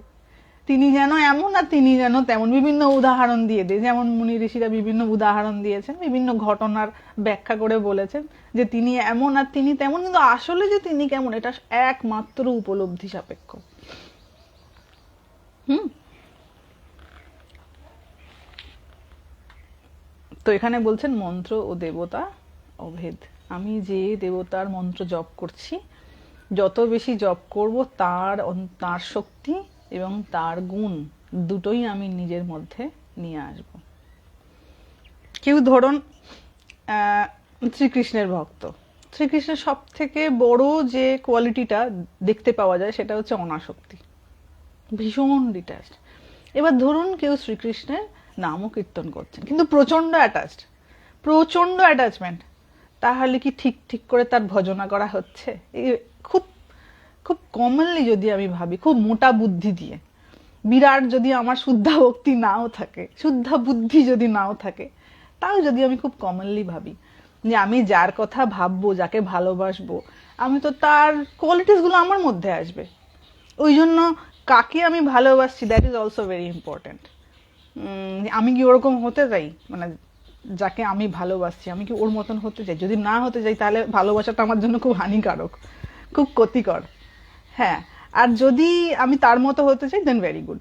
তিনি যেন এমন আর তিনি যেন তেমন, বিভিন্ন উদাহরণ দিয়ে দিয়ে, যেমন মুনি ঋষিরা বিভিন্ন উদাহরণ দিয়েছেন, বিভিন্ন ঘটনার ব্যাখ্যা করে বলেছেন যে তিনি এমন আর তিনি তেমন, কিন্তু আসলে যে তিনি কেমন এটা একমাত্র উপলব্ধি সাপেক্ষ। তো এখানে বলছেন মন্ত্র ও দেবতা অভেদ। আমি যে দেবতার মন্ত্র জপ করছি, যত বেশি জপ করব তার শক্তি এবং তার গুণ দুটোই আমি নিজের মধ্যে নিয়ে আসব। কেউ ধরুন শ্রীকৃষ্ণের ভক্ত, শ্রীকৃষ্ণের সব থেকে বড় যে কোয়ালিটিটা দেখতে পাওয়া যায় সেটা হচ্ছে অনাসক্তি, ভীষণ ডিট্যাচড। এবার ধরুন কেউ শ্রীকৃষ্ণের নামও কীর্তন করছেন কিন্তু প্রচন্ড অ্যাটাচড, প্রচন্ড অ্যাটাচমেন্ট, তাহলে কি ঠিক ঠিক করে তার ভজনা করা হচ্ছে? খুব খুব কমনলি যদি আমি ভাবি, খুব মোটা বুদ্ধি দিয়ে, বিরাট যদি আমার শুদ্ধা ভক্তি নাও থাকে, শুদ্ধা বুদ্ধি যদি নাও থাকে, তাও যদি আমি খুব কমনলি ভাবি যে আমি যার কথা ভাববো, যাকে ভালোবাসবো, আমি তো তার কোয়ালিটিসগুলো আমার মধ্যে আসবে। ওই জন্য কাকে আমি ভালোবাসছি that is also very important. আমি কি ওরকম হতে চাই, মানে যাকে আমি ভালোবাসছি আমি কি ওর মতন হতে চাই? যদি না হতে চাই তাহলে ভালোবাসাটা আমার জন্য খুব হানিকারক, খুব ক্ষতিকর। হ্যাঁ, আর যদি আমি তার মতো হতে চাই দেন ভেরি গুড।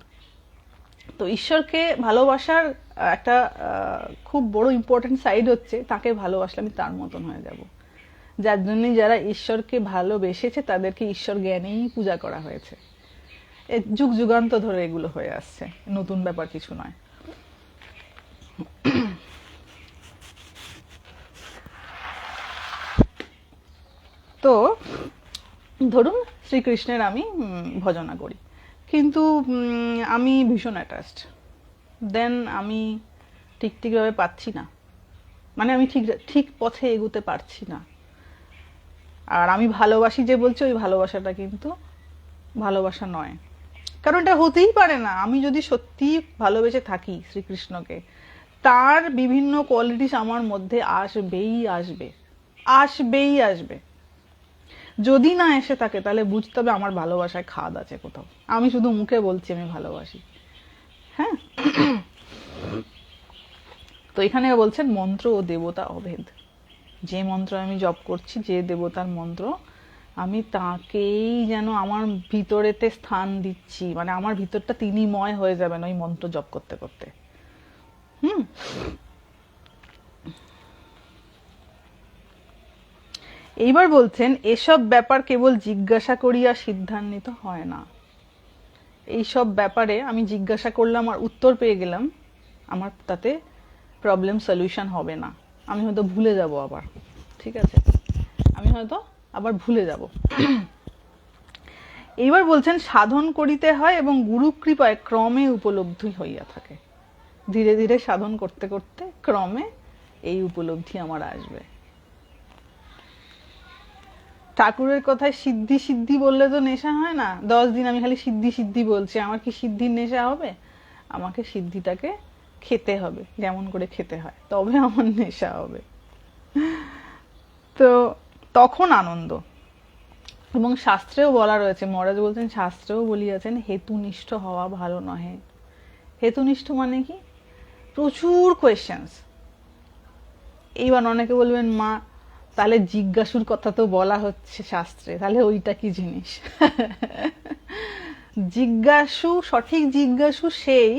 তো ঈশ্বরকে ভালোবাসার একটা খুব বড় ইম্পর্টেন্ট সাইড হচ্ছে তাকে ভালোবাসলে আমি তার মতন হয়ে যাব। যার জন্যই যারা ঈশ্বরকে ভালোবেসেছে তাদেরকে ঈশ্বর জ্ঞানেই পূজা করা হয়েছে। যুগ যুগান্ত ধরে এগুলো হয়ে আসছে, নতুন ব্যাপার কিছু নয়। তো ধরুন শ্রীকৃষ্ণের আমি ভজনা করি, কিন্তু আমি ভীষণ অ্যাটাচড, দেন আমি ঠিক ঠিকভাবে পাচ্ছি না, মানে আমি ঠিক ঠিক পথে এগোতে পারছি না। আর আমি ভালোবাসি যে বলছি, ওই ভালোবাসাটা কিন্তু ভালোবাসা নয়, কারণ এটা হতেই পারে না। আমি যদি সত্যি ভালোবেসে থাকি শ্রীকৃষ্ণকে, তার বিভিন্ন কোয়ালিটিস আমার মধ্যে আসবেই আসবে, আসবেই আসবে। যদি না এসে থাকে তাহলে বুঝতে হবে আমার ভালোবাসায় খাদ আছে কোথাও, আমি শুধু মুখে বলছি আমি ভালোবাসি। হ্যাঁ, তো এখানে বলছেন মন্ত্র ও দেবতা অভেদ। যে মন্ত্র আমি জপ করছি, যে দেবতার মন্ত্র, আমি তাকেই যেন আমার ভিতরেতে স্থান দিচ্ছি, মানে আমার ভিতরটা তিনিময় হয়ে যাবেন ওই মন্ত্র জপ করতে করতে। এইবার বলছেন এসব ব্যাপার কেবল জিজ্ঞাসা করিয়া সিদ্ধান্বিত হয় না। এইসব ব্যাপারে আমি জিজ্ঞাসা করলাম আর উত্তর পেয়ে গেলাম, আমার তাতে প্রবলেম সলিউশন হবে না। আমি হয়তো ভুলে যাব আবার, ঠিক আছে, আমি হয়তো আবার ভুলে যাব। এইবার বলছেন সাধন করিতে হয় এবং গুরু কৃপায় ক্রমে উপলব্ধি হইয়া থাকে। ধীরে ধীরে সাধন করতে করতে ক্রমে এই উপলব্ধি আমার আসবে। ঠাকুরের কথায় সিদ্ধি সিদ্ধি বললে তো নেশা হয় না। 10 দিন আমি খালি সিদ্ধি সিদ্ধি বলছি, আমার কি সিদ্ধির নেশা হবে? আমাকে সিদ্ধিটাকে খেতে হবে, যেমন করে খেতে হয়, তবে আমার নেশা হবে। তো তখন আনন্দ। এবং শাস্ত্রেও বলা রয়েছে, মহারাজ বলছেন শাস্ত্রেও বলিয়াছেন হেতুনিষ্ঠ হওয়া ভালো নহে। হেতুনিষ্ঠ মানে কি? প্রচুর কোয়েশ্চেন্স। এইবার অনেকে বলবেন মা তাহলে জিজ্ঞাসুর কথা তো বলা হচ্ছে শাস্ত্রে, তাহলে ওইটা কি জিনিস? জিজ্ঞাসু, সঠিক জিজ্ঞাসু সেই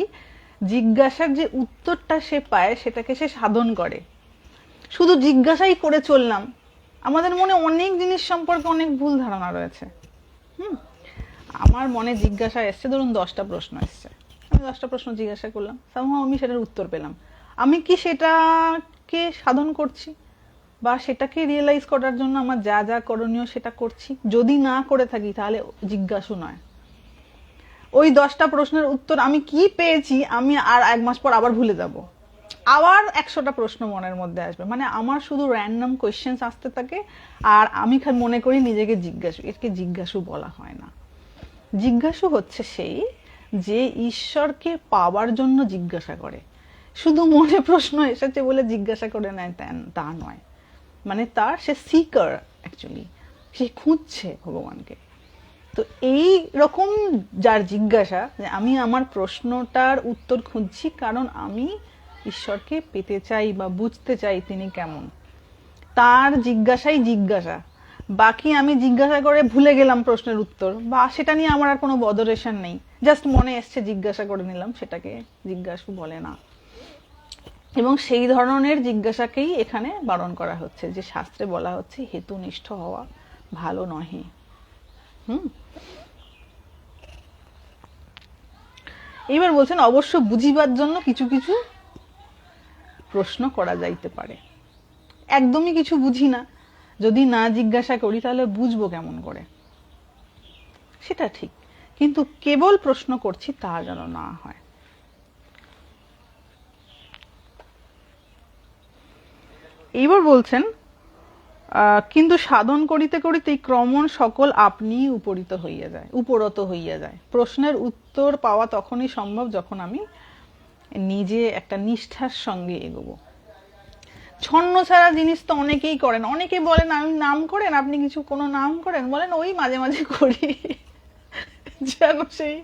জিজ্ঞাসার যে উত্তরটা সে পায় সেটাকে সে সাধন করে। শুধু জিজ্ঞাসাই করে চললাম, আমাদের মনে অনেক জিনিস সম্পর্কে অনেক ভুল ধারণা রয়েছে। আমার মনে জিজ্ঞাসা এসছে, ধরুন 10টা প্রশ্ন এসছে, আমি 10টা প্রশ্ন জিজ্ঞাসা করলাম, somehow আমি সেটার উত্তর পেলাম, আমি কি সেটাকে সাধন করছি বা সেটাকে রিয়েলাইজ করার জন্য আমার যা যা করণীয় সেটা করছি? যদি না করে থাকি তাহলে জিজ্ঞাসু নয়। ওই 10টা প্রশ্নের উত্তর আমি কি পেয়েছি আমি আর 1 মাস পর আবার ভুলে যাব, আবার 100টা প্রশ্ন মনের মধ্যে আসবে, মানে আমার শুধু র্যান্ডম কোয়েশ্চেন্স আসতে থাকে, আর আমি মনে করি নিজেকে জিজ্ঞাসু। একে জিজ্ঞাসু বলা হয় না। জিজ্ঞাসু হচ্ছে সেই যে ঈশ্বরকে পাওয়ার জন্য জিজ্ঞাসা করে, শুধু মনে প্রশ্ন এসেছে বলে জিজ্ঞাসা করে নেয় তা নয়, মানে সে সিকার, অ্যাকচুয়ালি সে খুঁজছে ভগবানকে। তো এই রকম যার জিজ্ঞাসা যে আমি আমার প্রশ্নটার উত্তর খুঁজছি কারণ আমি ঈশ্বরকে পেতে চাই বা বুঝতে চাই তিনি কেমন, তার জিজ্ঞাসাই জিজ্ঞাসা। বাকি আমি জিজ্ঞাসা করে ভুলে গেলাম প্রশ্নের উত্তর, বা সেটা নিয়ে আমার আর কোনো বদরেশন নেই, জাস্ট মনে এসছে জিজ্ঞাসা করে নিলাম, সেটাকে জিজ্ঞাসু বলে না। এবং সেই ধরনের জিজ্ঞাসাকেই এখানে বারণ করা হচ্ছে, যে শাস্ত্রে বলা হচ্ছে হেতুনিষ্ঠ হওয়া ভালো নহে। এবার বলছেন অবশ্য বুঝিবার জন্য কিছু কিছু প্রশ্ন করা যাইতে পারে। একদমই কিছু বুঝি না, যদি না জিজ্ঞাসা করি তাহলে বুঝবো কেমন করে? সেটা ঠিক, কিন্তু কেবল প্রশ্ন করছি তা যেন না হয়। এইবার বলছেন কিন্তু সাধন করিতে করিতে ক্রমণ সকল আপনি উপরত হইয়া যায়। প্রশ্নের উত্তর পাওয়া তখনই সম্ভব যখন আমি নিজে একটা নিষ্ঠার সঙ্গে এগোবো। ছন্ন ছাড়া জিনিস তো অনেকেই করেন, অনেকে বলেন আমি নাম করেন, আপনি কিছু কোনো নাম করেন, বলেন ওই মাঝে মাঝে করি, যেন সেই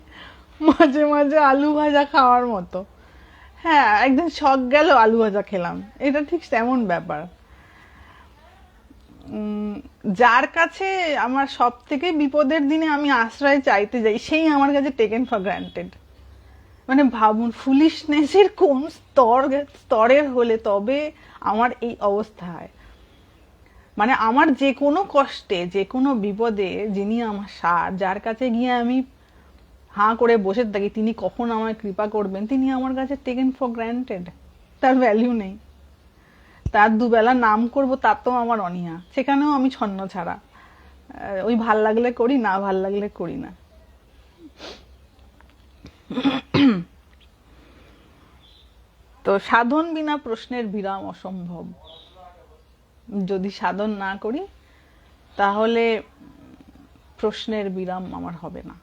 মাঝে মাঝে আলু ভাজা খাওয়ার মতো। হ্যাঁ, একদিন শখ গেল আলু ভাজা খেলাম, এটা ঠিক তেমন ব্যাপার। যার কাছে আমার সব থেকে বিপদের দিনে আমি আশ্রয় চাইতে যাই, সেই আমার কাছে টেকেন ফর গ্রান্টেড। মানে ভাবুন ফুলিশনেসের কোন স্তরের হলে তবে আমার এই অবস্থা হয়। মানে আমার যে কোনো কষ্টে, যে কোনো বিপদে যিনি আমার সার, যার কাছে গিয়ে আমি হাঁ করে বসে থাকি তিনি কখন আমায় কৃপা করবেন, তিনি আমার কাছে টেকেন ফর গ্রান্টেড, তার ভ্যালিউ নেই। তার দুবেলা নাম করব তার তো আমার অনীহা, সেখানেও আমি ছন্ন ছাড়া, ওই ভাল লাগলে করি, না ভাল লাগলে করি না। তো সাধন বিনা প্রশ্নের বিরাম অসম্ভব। যদি সাধন না করি তাহলে প্রশ্নের বিরাম আমার হবে না,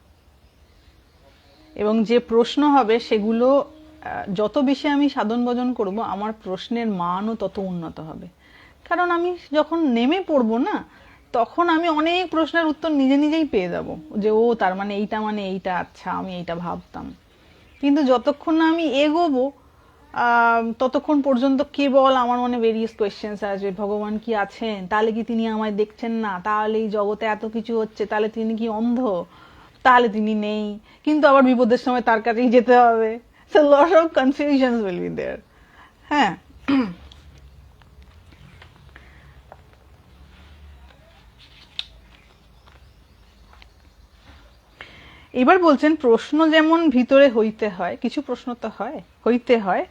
এবং যে প্রশ্ন হবে সেগুলো যত বেশি আমি সাধন ভজন করব আমার প্রশ্নের মানও তত উন্নত হবে। কারণ আমি যখন নেমে পড়বো না, তখন আমি অনেক প্রশ্নের উত্তর নিজে নিজেই পেয়ে যাব, যে ও তার মানে এইটা, আচ্ছা আমি এইটা ভাবতাম। কিন্তু যতক্ষণ না আমি এগোবো ততক্ষণ পর্যন্ত কেবল আমার মনে ভেরিয়াস কোয়েশ্চেন্স আসবে, ভগবান কি আছেন, তাহলে কি তিনি আমায় দেখছেন না, তাহলে এই জগতে এত কিছু হচ্ছে, তাহলে তিনি কি অন্ধ, তাহলে তিনি নেই, কিন্তু আবার বিপদের সময় তার কাছেই যেতে হবে। So lot of confusions will be there. হ্যাঁ, এবার বলছেন প্রশ্ন যেমন ভিতরে হইতে হয়, কিছু প্রশ্ন তো হইতে হয়,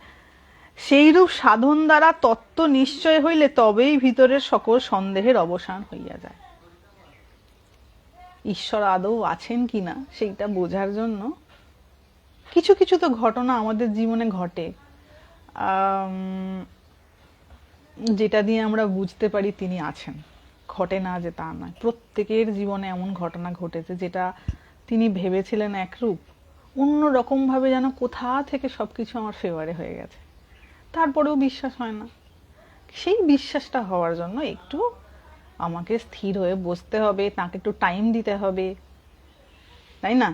সেইরূপ সাধন দ্বারা তত্ত্ব নিশ্চয় হইলে তবেই ভিতরের সকল সন্দেহের অবসান হইয়া যায়। ঈশ্বর আদৌ আছেন কিনা সেইটা বোঝার জন্য কিছু কিছু তো ঘটনা আমাদের জীবনে ঘটে, যেটা দিয়ে আমরা বুঝতে পারি তিনি আছেন। ঘটে না যে তা নয়, প্রত্যেকের জীবনে এমন ঘটনা ঘটেছে যেটা তিনি ভেবেছিলেন একরূপ, অন্য রকম ভাবে যেন কোথা থেকে সবকিছু আমার ফেভারে হয়ে গেছে, তারপরেও বিশ্বাস হয় না। সেই বিশ্বাসটা হওয়ার জন্য একটু আমাকে স্থির হয়ে বসতে হবে, তাকে একটু টাইম দিতে হবে, তাই না?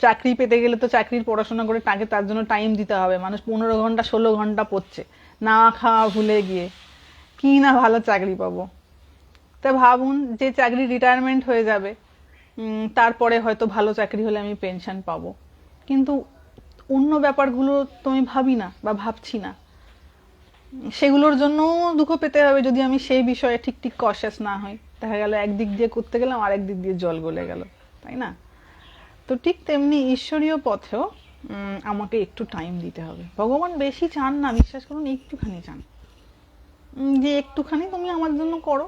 চাকরি পেতে গেলে তো চাকরির পড়াশোনা করে তাকে তার জন্য টাইম দিতে হবে। মানুষ 15 ঘন্টা 16 ঘন্টা পড়ছে না খাওয়া ভুলে গিয়ে, কি না ভালো চাকরি পাবো। তা ভাবুন যে চাকরি রিটায়ারমেন্ট হয়ে যাবে, তারপরে হয়তো ভালো চাকরি হলে আমি পেনশন পাবো, কিন্তু অন্য ব্যাপারগুলো তো আমি ভাবি না বা ভাবছি না, সেগুলোর জন্য দুঃখ পেতে হবে যদি আমি সেই বিষয়ে ঠিক কনসিয়াস না হই। দেখা গেল একদিক দিয়ে করতে গেলাম, আরেক দিক দিয়ে জল গলে গেল, তাই না? তো ঠিক তেমনি ঈশ্বরীয় পথেও আমাকে একটু টাইম দিতে হবে। ভগবান বেশি চান না, বিশ্বাস করুন, একটুখানি চান যে একটুখানি তুমি আমার জন্য করো,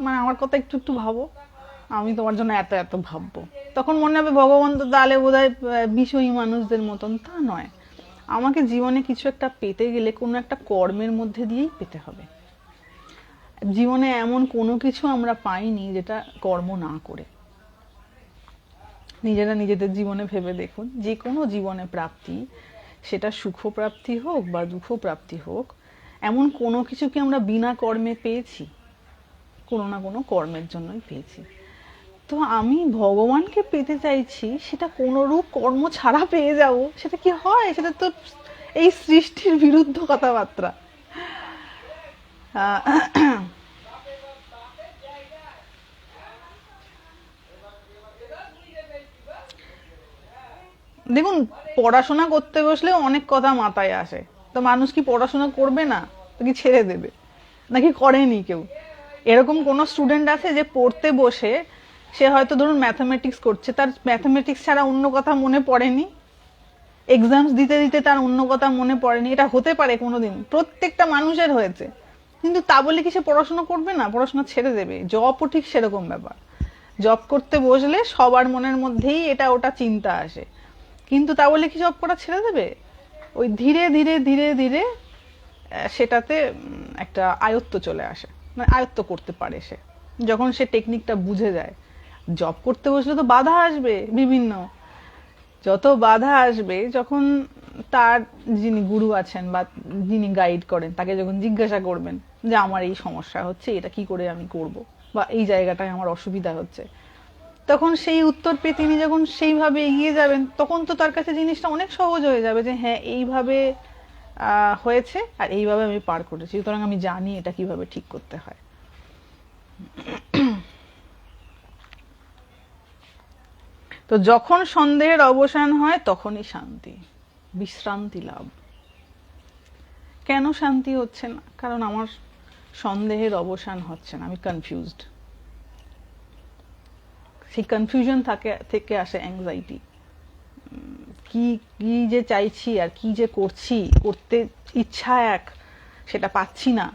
মানে আমার কথা একটু একটু ভাবো, আমি তোমার জন্য এত এত ভাববো। তখন মনে হবে ভগবান তো তাহলে বোধহয় বিষয়ী মানুষদের মতন। তা নয়, আমাকে জীবনে কিছু একটা পেতে গেলে কোনো একটা কর্মের মধ্যে দিয়েই পেতে হবে। জীবনে এমন কোনো কিছু আমরা পাইনি যেটা কর্ম না করে। নিজেরা নিজেদের জীবনে ভেবে দেখুন, যে কোনো জীবনে প্রাপ্তি, সেটা সুখ প্রাপ্তি হোক বা দুঃখ প্রাপ্তি হোক, এমন কোনো কিছু কি আমরা বিনা কর্মে পেয়েছি? কোনো না কোনো কর্মের জন্যই পেয়েছি। তো আমি ভগবানকে পেতে চাইছি, সেটা কোনো রূপ কর্ম ছাড়া পেয়ে যাব, সেটা কি হয়? সেটা তো এই সৃষ্টির বিরুদ্ধ কথাবার্তা। দেখুন, পড়াশোনা করতে বসলেও অনেক কথা মাথায় আসে। তো মানুষ কি পড়াশোনা করবে না, তো কি ছেড়ে দেবে? নাকি করেনি কেউ? এরকম কোন স্টুডেন্ট আছে যে পড়তে বসে সে হয়তো ধরুন ম্যাথামেটিক্স করছে, তার ম্যাথামেটিক্স ছাড়া অন্য কথা মনে পড়েনি, এক্সামস দিতে দিতে তার অন্য কথা মনে পড়েনি? এটা হতে পারে কোনোদিন? প্রত্যেকটা মানুষের হয়েছে। কিন্তু তা বলে কি সে পড়াশোনা করবে না, পড়াশোনা ছেড়ে দেবে? জবও ঠিক সেরকম ব্যাপার। জব করতে বসলে সবার মনের মধ্যেই এটা ওটা চিন্তা আসে, কিন্তু তা বলে কি জব করা ছেড়ে দেবে? ওই ধীরে ধীরে ধীরে ধীরে সেটাতে একটা আয়ত্ত চলে আসে, মানে আয়ত্ত করতে পারে সে, যখন সে টেকনিকটা বুঝে যায়। জব করতে বসলে তো বাধা আসবে বিভিন্ন, যত বাধা আসবে, যখন তার যিনি গুরু আছেন বা যিনি গাইড করেন তাকে যখন জিজ্ঞাসা করবেন যে আমার এই সমস্যা হচ্ছে, এটা কি করে আমি করব, বা এই জায়গাটায় আমার অসুবিধা হচ্ছে, তখন সেই উত্তর পেয়ে তিনি যখন সেইভাবে এগিয়ে যাবেন, তখন তো তার কাছে জিনিসটা অনেক সহজ হয়ে যাবে যে হ্যাঁ, এইভাবে হয়েছে আর এইভাবে আমি পার করেছি, সুতরাং আমি জানি এটা কিভাবে ঠিক করতে হয়। তো যখন সন্দেহের অবসান হয় তখনই শান্তি, বিশ্রান্তি লাভ। কেন শান্তি হচ্ছে না? কারণ আমার সন্দেহের অবসান হচ্ছে না, আমি কনফিউজড। সেই কনফিউশন থেকে আসে অ্যাংজাইটি। কি কি যে চাইছি আর কি যে করছি, করতে ইচ্ছা এক, সেটা পাচ্ছি না।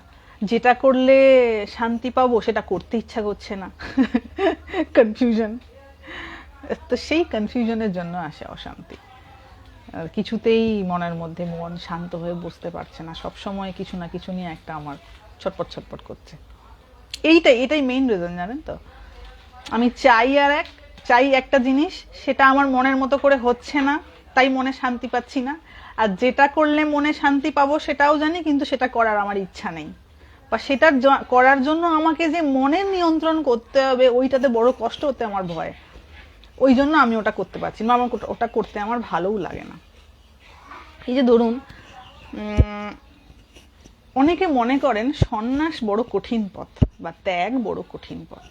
যেটা করলে শান্তি পাবো সেটা করতে ইচ্ছা করছে না। কনফিউশন। তো সেই কনফিউশনের জন্য আসে অশান্তি। আর কিছুতেই মনের মধ্যে মন শান্ত হয়ে বসতে পারছে না, সব সময় কিছু না কিছু নিয়ে একটা আমার ছটপট ছটপট করছে। এটাই মেইন রিজন, জানেন তো। আমি চাই একটা জিনিস, সেটা আমার মনের মতো করে হচ্ছে না, তাই মনে শান্তি পাচ্ছি না। আর যেটা করলে মনে শান্তি পাবো সেটাও জানি, কিন্তু সেটা করার আমার ইচ্ছা নেই, বা সেটা করার জন্য আমাকে যে মনের নিয়ন্ত্রণ করতে হবে, ওইটাতে বড় কষ্ট হতে আমার ভয়। ওই জন্য আমি ওটা করতে পারছি না, আমার ওটা করতে আমার ভালোও লাগে না। এই যে ধরুন, অনেকে মনে করেন সন্ন্যাস বড় কঠিন পথ বা ত্যাগ বড় কঠিন পথ।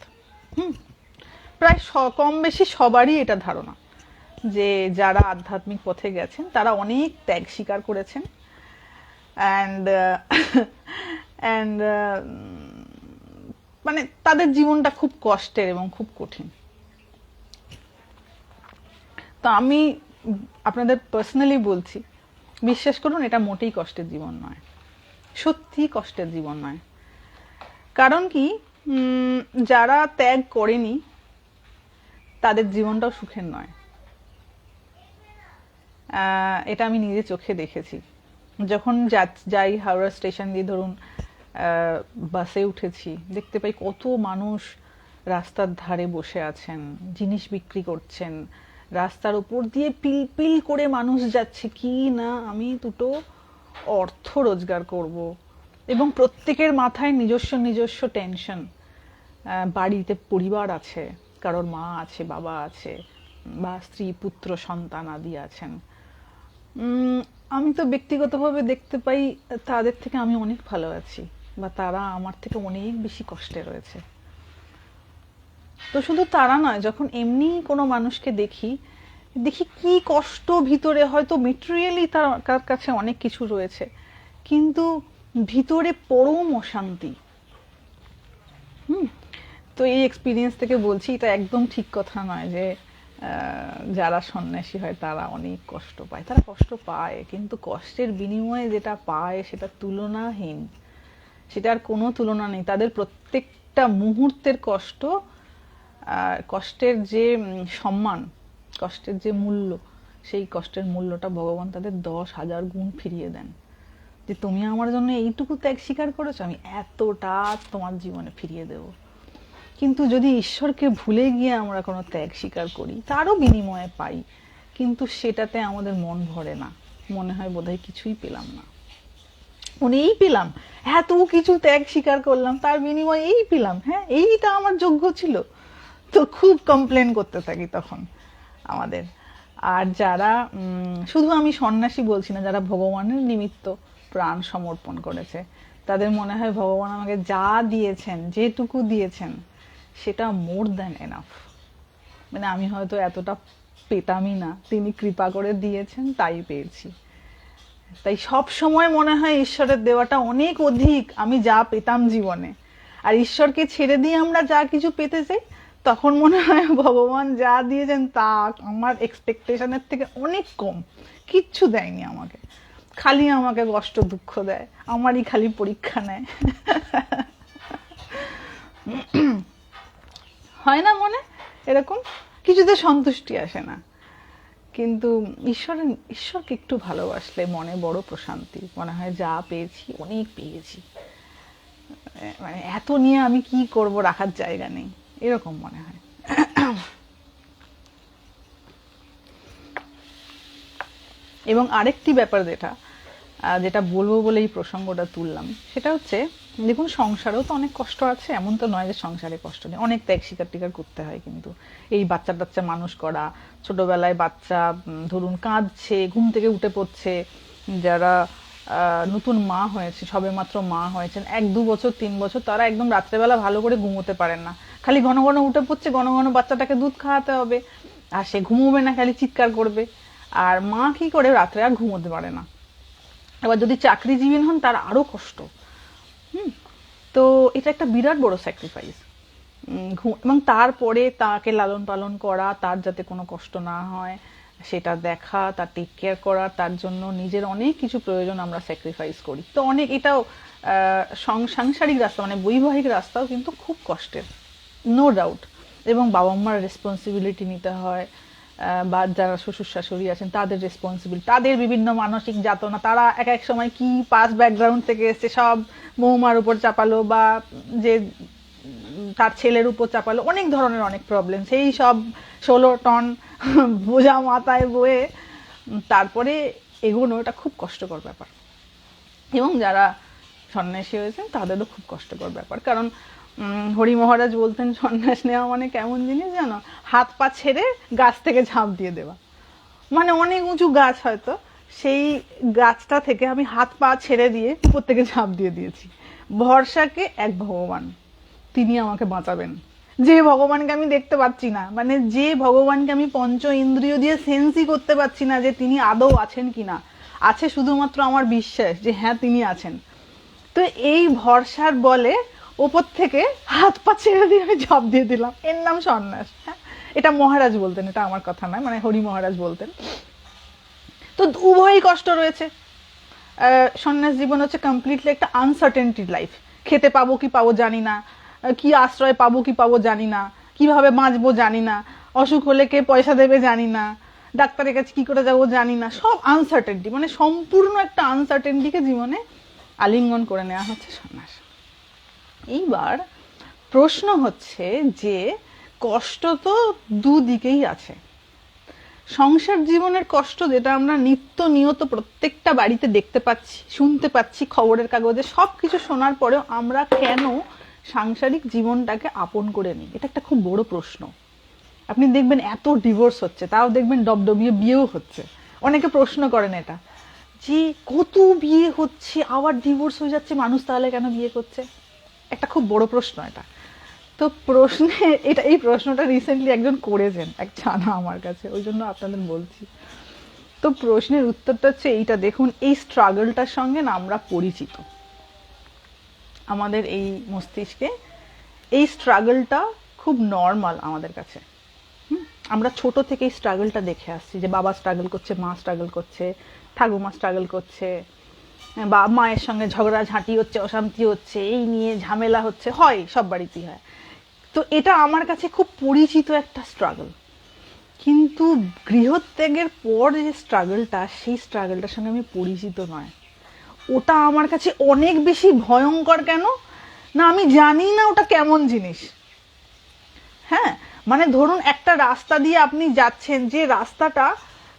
প্রায় কম বেশি সবারই এটা ধারণা যে যারা আধ্যাত্মিক পথে গেছেন তারা অনেক ত্যাগ স্বীকার করেছেন, অ্যান্ড অ্যান্ড মানে তাদের জীবনটা খুব কষ্টের এবং খুব কঠিন। তো আমি আপনাদের পার্সোনালি বলছি, বিশ্বাস করুন, এটা মোটেই কষ্টের জীবন নয়, সত্যি কষ্টের জীবন নয়। কারণ কি, যারা ত্যাগ করেনি তাদের জীবনটাও সুখের নয়। এটা আমি নিজে চোখে দেখেছি। যখন যাই হাওড়া স্টেশন দিয়ে ধরুন বাসে উঠেছি, দেখতে পাই কত মানুষ রাস্তার ধারে বসে আছেন, জিনিস বিক্রি করছেন, রাস্তার উপর দিয়ে পিল পিল করে মানুষ যাচ্ছে, কি না আমি দুটো অর্থ রোজগার করব। এবং প্রত্যেকের মাথায় নিজস্ব নিজস্ব টেনশন। বাড়িতে পরিবার আছে, কারোর মা আছে, বাবা আছে, বা স্ত্রী পুত্র সন্তান আদি আছেন। আমি তো ব্যক্তিগতভাবে দেখতে পাই তাদের থেকে আমি অনেক ভালো আছি, বা তারা আমার থেকে অনেক বেশি কষ্টে রয়েছে। তো শুধু তারা নয়, যখন এমনি কোনো মানুষকে দেখি কি কষ্ট ভিতরে, হয়তো মেটেরিয়ালি তার কাছে অনেক কিছু রয়েছে, কিন্তু ভিতরে পরম অশান্তি। তো এই এক্সপিরিয়েন্স থেকে বলছি, এটা একদম ঠিক কথা নয় যে যারা সন্ন্যাসী হয় তারা অনেক কষ্ট পায়, তারা কষ্ট পায়, কিন্তু কষ্টের বিনিময়ে যেটা পায় সেটা তুলনাহীন, সেটার কোনো তুলনা নেই। তাদের প্রত্যেকটা মুহূর্তের কষ্ট, কষ্টের যে সম্মান, কষ্টের যে মূল্য, সেই কষ্টের মূল্যটা ভগবান তাদের 10,000 গুণ ফিরিয়ে দেন। যে তুমি আমার জন্য এইটুকু ত্যাগ স্বীকার করেছো, আমি এতটা তোমার জীবনে ফিরিয়ে দেব। কিন্তু যদি ঈশ্বরকে ভুলে গিয়ে আমরা কোনো ত্যাগ স্বীকার করি, তারও বিনিময়ে পাই, কিন্তু সেটাতে আমাদের মন ভরে না, মনে হয় বোধহয় কিছুই পেলাম না, এই পেলাম, এত কিছু ত্যাগ স্বীকার করলাম, তার বিনিময়ে এই পেলাম, হ্যাঁ এইটা আমার যোগ্য ছিল। তো খুব কমপ্লেন করতে থাকি তখন আমাদের। আর যারা শুধু আমি সন্ন্যাসী বলছি না, যারা ভগবানের নিমিত্ত প্রাণ সমর্পণ করেছে, তাদের মনে হয় ভগবান আমাকে যা দিয়েছেন, যেটুকু দিয়েছেন, সেটা মোর দ্যান এনাফ। মানে আমি হয়তো এতটা পেতামই না, তিনি কৃপা করে দিয়েছেন, তাই পেয়েছি। তাই সব সময় মনে হয় ঈশ্বরের দেওয়াটা অনেক অধিক আমি যা পেতাম জীবনে। আর ঈশ্বরকে ছেড়ে দিয়ে আমরা যা কিছু পেতে চাই, তখন মনে হয় ভগবান যা দিয়েছেন তা আমার এক্সপেকটেশনের থেকে অনেক কম, কিচ্ছু দেয়নি আমাকে, খালি আমাকে কষ্ট দুঃখ দেয়, আমারই খালি পরীক্ষা নেয়। হয় না মনে এরকম? কিছুতে সন্তুষ্টি আসে না। কিন্তু ঈশ্বরকে একটু ভালোবাসলে মনে বড় প্রশান্তি, মনে হয় যা পেয়েছি অনেক পেয়েছি, মানে এত নিয়ে আমি কি করব, রাখার জায়গা নেই, এরকম মনে হয়। এবং আরেকটি ব্যাপার যেটা বলবো বলে এই প্রসঙ্গটা তুললাম, সেটা হচ্ছে, দেখুন সংসারেও তো অনেক কষ্ট আছে, এমন তো নয় যে সংসারে কষ্ট নেই, অনেক ত্যাগ স্বীকার টিকার করতে হয়। কিন্তু এই বাচ্চা মানুষ করা, ছোটবেলায় বাচ্চা ধরুন কাঁদছে, ঘুম থেকে উঠে পড়ছে, যারা নতুন মা হয়েছে, সবে মাত্র মা হয়েছেন, 1-2 বছর 3 বছর, তারা একদম রাত্রেবেলা ভালো করে ঘুমোতে পারেন না, খালি ঘন ঘন উঠে পড়ছে, ঘন ঘন বাচ্চাটাকে দুধ খাওয়াতে হবে, আর সে ঘুমোবে না, খালি চিৎকার করবে। আর মা কি করে, রাত্রে আর ঘুমোতে পারে না। এবার যদি চাকরিজীবী হন, তার আরো কষ্ট। তো এটা একটা বিরাট বড় স্যাক্রিফাইস। এবং তারপরে তাকে লালন পালন করা, তার যাতে কোনো কষ্ট না হয় সেটা দেখা, তার টেক কেয়ার করা, তার জন্য নিজের অনেক কিছু প্রয়োজন আমরা স্যাক্রিফাইস করি। তো অনেক এটাও সাংসারিক রাস্তা, মানে বৈবাহিক রাস্তাও কিন্তু খুব কষ্টের, নো ডাউট। এবং বাবা মার রেসপন্সিবিলিটি নিতে হয়, বা যারা শ্বশুর শাশুড়ি আছেন তাদের রেসপন্সিবিলিটি, তাদের বিভিন্ন মানসিক যাতনা, তারা এক এক সময় কি পাস ব্যাকগ্রাউন্ড থেকে এসছে, সব বৌমার উপর চাপালো, বা যে তার ছেলের উপর চাপালো, অনেক ধরনের অনেক প্রবলেম, সেই সব 16 টন বোঝা মাথায় বয়ে তারপরে এগোনো, এটা খুব কষ্টকর ব্যাপার। এবং যারা সন্ন্যাসী হয়েছেন তাদেরও খুব কষ্টকর ব্যাপার। কারণ হরি মহারাজ বলতেন, সন্ন্যাস নেওয়া মানে কেমন জিনিস জানো, হাত পা ছেড়ে গাছ থেকে ঝাঁপ দিয়ে দেওয়া। মানে অনেক উঁচু গাছ হয়তো, সেই গাছটা থেকে আমি হাত পা ছেড়ে দিয়ে উপর থেকে ঝাঁপ দিয়ে দিয়েছি। ভরসাকে এক ভগবান, তিনি আমাকে বাঁচাবেন, যে ভগবানকে আমি দেখতে পাচ্ছি না, মানে যে ভগবানকে আমি পঞ্চ ইন্দ্রিয় দিয়ে সেন্সই করতে পারছি না যে তিনি আদৌ আছেন কিনা, আছে শুধুমাত্র আমার বিশ্বাস যে হ্যাঁ তিনি আছেন। তো এই ভরসার বলে ওপর থেকে হাত পা ছেড়ে দিয়ে আমি ঝাঁপ দিয়ে দিলাম, এর নাম সন্ন্যাস। হ্যাঁ, এটা মহারাজ বলতেন, এটা আমার কথা নয়, মানে হরি মহারাজ বলতেন। তো উভয়ই কষ্ট রয়েছে। সন্ন্যাস জীবন হচ্ছে কমপ্লিটলি একটা আনসার্টেনটি লাইফ। খেতে পাবো কি পাবো জানি না, কি আশ্রয় পাবো কি পাবো জানি না, কিভাবে বাঁচবো জানি না, অসুখ হলে কে পয়সা দেবে জানি না, ডাক্তারের কাছে কি করে যাবো জানি না, সব আনসার্টেনটি, মানে সম্পূর্ণ একটা আনসার্টেনটিকে জীবনে আলিঙ্গন করে নেওয়া হচ্ছে সন্ন্যাস। এইবার প্রশ্ন হচ্ছে যে কষ্ট তো দুদিকেই আছে। সংসার জীবনের কষ্ট যেটা আমরা নিত্য নিয়ত প্রত্যেকটা বাড়িতে দেখতে পাচ্ছি, শুনতে পাচ্ছি, খবরের কাগজে সবকিছু শোনার পরেও আমরা কেন সাংসারিক জীবনটাকে আপন করে নিই, এটা একটা খুব বড় প্রশ্ন। আপনি দেখবেন এত ডিভোর্স হচ্ছে, তাও দেখবেন ডবডবিয়ে বিয়েও হচ্ছে। অনেকে প্রশ্ন করেন এটা, যে কত বিয়ে হচ্ছে আবার ডিভোর্স হয়ে যাচ্ছে, মানুষ তাহলে কেন বিয়ে করছে? একটা খুব বড় প্রশ্ন এটা। তো এই প্রশ্নটা রিসেন্টলি একজন করেছেন, এক জানা আমার কাছে, ওই জন্য আপনাদের বলছি। তো প্রশ্নের উত্তরটা হচ্ছে এইটা, দেখুন এই স্ট্রাগলটার সঙ্গে না আমরা পরিচিত, আমাদের এই মস্তিষ্কে এই স্ট্রাগলটা খুব নর্মাল আমাদের কাছে। আমরা ছোট থেকেই স্ট্রাগলটা দেখে আসছি, যে বাবা স্ট্রাগল করছে, মা স্ট্রাগল করছে, ঠাকুমা স্ট্রাগল করছে, বা মায়ের সঙ্গে ঝগড়াঝাঁটি হচ্ছে, অশান্তি হচ্ছে, এই নিয়ে ঝামেলা হচ্ছে, হয় সব বাড়িতেই হয়। তো এটা আমার কাছে খুব পরিচিত একটা স্ট্রাগল। কিন্তু গৃহত্যাগের পর যে স্ট্রাগলটা, সেই স্ট্রাগলটার সঙ্গে আমি পরিচিত নয়। ওটা আমার কাছে অনেক বেশি ভয়ঙ্কর। কেন না, আমি জানি না ওটা কেমন জিনিস। হ্যাঁ, মানে ধরুন একটা রাস্তা দিয়ে আপনি যাচ্ছেন, যে রাস্তাটা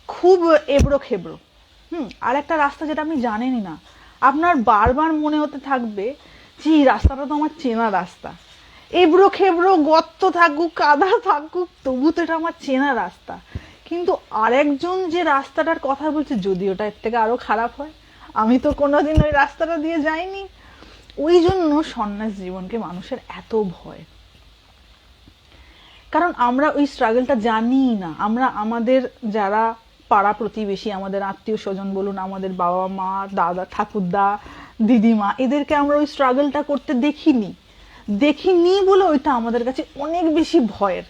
খুব এবড়ো খেবড়ো, আর একটা রাস্তা যেটা আপনি জানেনই না, আপনার বারবার মনে হতে থাকবে যে এই রাস্তাটা তো আমার চেনা রাস্তা, এবড়ো খেবড়ো, গর্ত থাকুক, কাদা থাকুক, তবু তো এটা আমার চেনা রাস্তা। কিন্তু আরেকজন যে রাস্তাটার কথা বলছে, যদি ওটা এর থেকে আরো খারাপ হয়, আমি তো কোনোদিন ওই রাস্তাটা দিয়ে যাইনি। ওই জন্য সন্ন্যাস জীবনকে মানুষের এত ভয়, কারণ আমরা ওই স্ট্রাগলটা জানি না। আমরা আমাদের যারা পাড়া প্রতিবেশী, আমাদের আত্মীয় স্বজন বলুন, আমাদের বাবা মা, দাদা, ঠাকুরদা, দিদিমা, এদেরকে আমরা ওই স্ট্রাগলটা করতে দেখিনি বলে ওইটা আমাদের কাছে অনেক বেশি ভয়ের।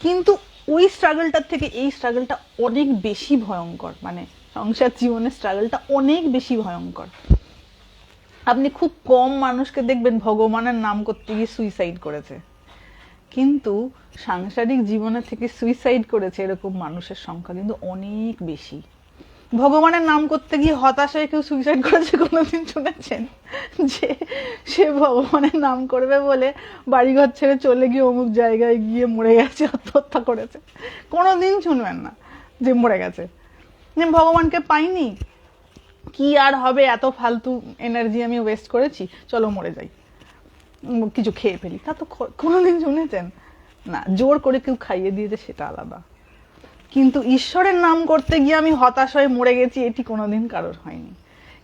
কিন্তু ওই স্ট্রাগলটার থেকে এই স্ট্রাগলটা অনেক বেশি ভয়ঙ্কর, মানে সংসার জীবনের স্ট্রাগলটা অনেক বেশি ভয়ঙ্কর। আপনি খুব কম মানুষকে দেখবেন ভগবানের নাম করতে গিয়ে সুইসাইড করেছে, কিন্তু সাংসারিক জীবনে থেকে সুইসাইড করেছে এরকম মানুষের সংখ্যা কিন্তু অনেক বেশি। ভগবানের নাম করতে গিয়ে হতাশ হয়ে কেউ সুইসাইড করেছে কোনোদিন শুনেছেন? যে সে ভগবানের নাম করবে বলে বাড়িঘর ছেড়ে চলে গিয়ে অমুক জায়গায় গিয়ে মরে গেছে, আত্মহত্যা করেছে, কোনোদিন শুনবেন না যে মরে গেছে। ভগবানকে পাইনি, কি আর হবে, এত ফালতু এনার্জি আমি ওয়েস্ট করেছি, চলো মরে যাই, কিছু খেয়ে ফেলি, তা তো কোনোদিন শুনেছেন না। জোর করে কেউ খাইয়ে দিয়েছে সেটা আলাদা, কিন্তু ঈশ্বরের নাম করতে গিয়ে আমি হতাশ হয়ে মরে গেছি, এটি কোনোদিন কারোর হয়নি।